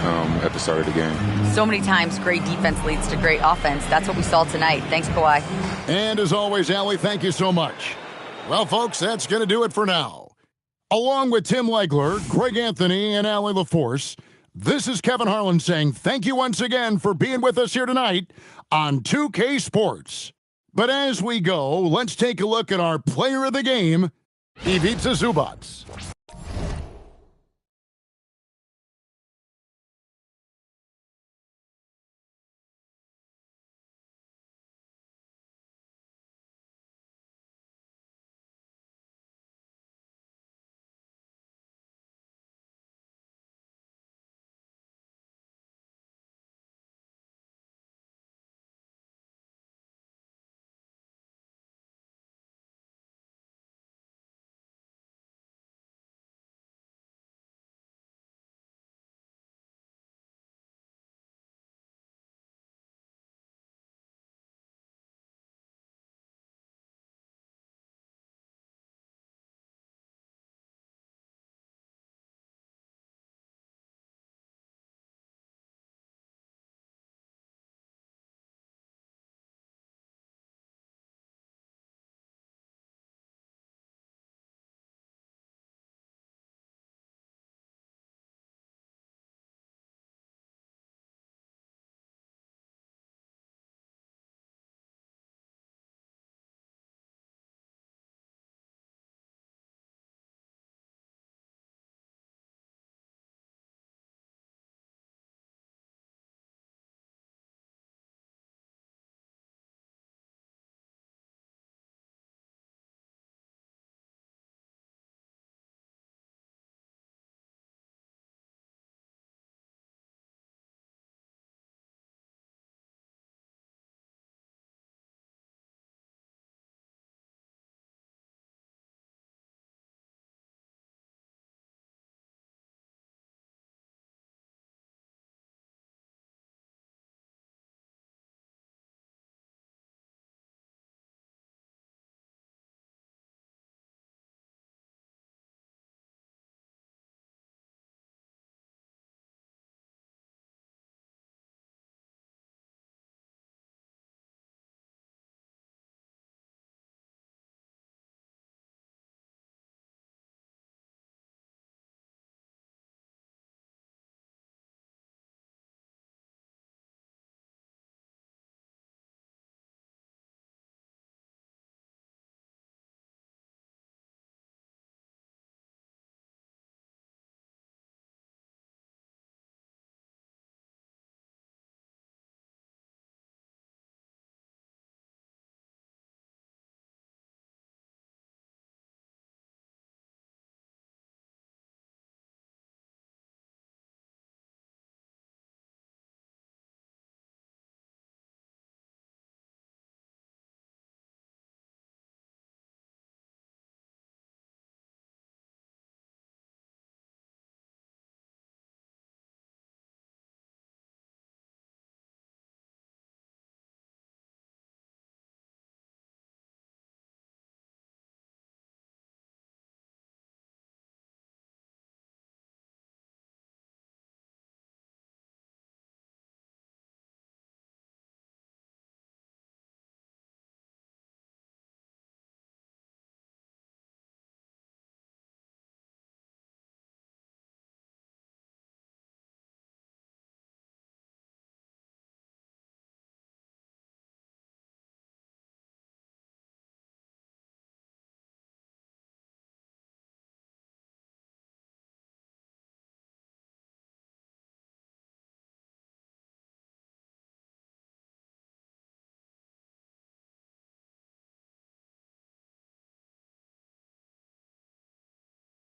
at the start of the game. So many times, great defense leads to great offense. That's what we saw tonight. Thanks, Kawhi. And as always, Allie, thank you so much. Well, folks, that's going to do it for now. Along with Tim Legler, Greg Anthony, and Allie LaForce, this is Kevin Harlan saying thank you once again for being with us here tonight on 2K Sports. But as we go, let's take a look at our player of the game, Ivica Zubac.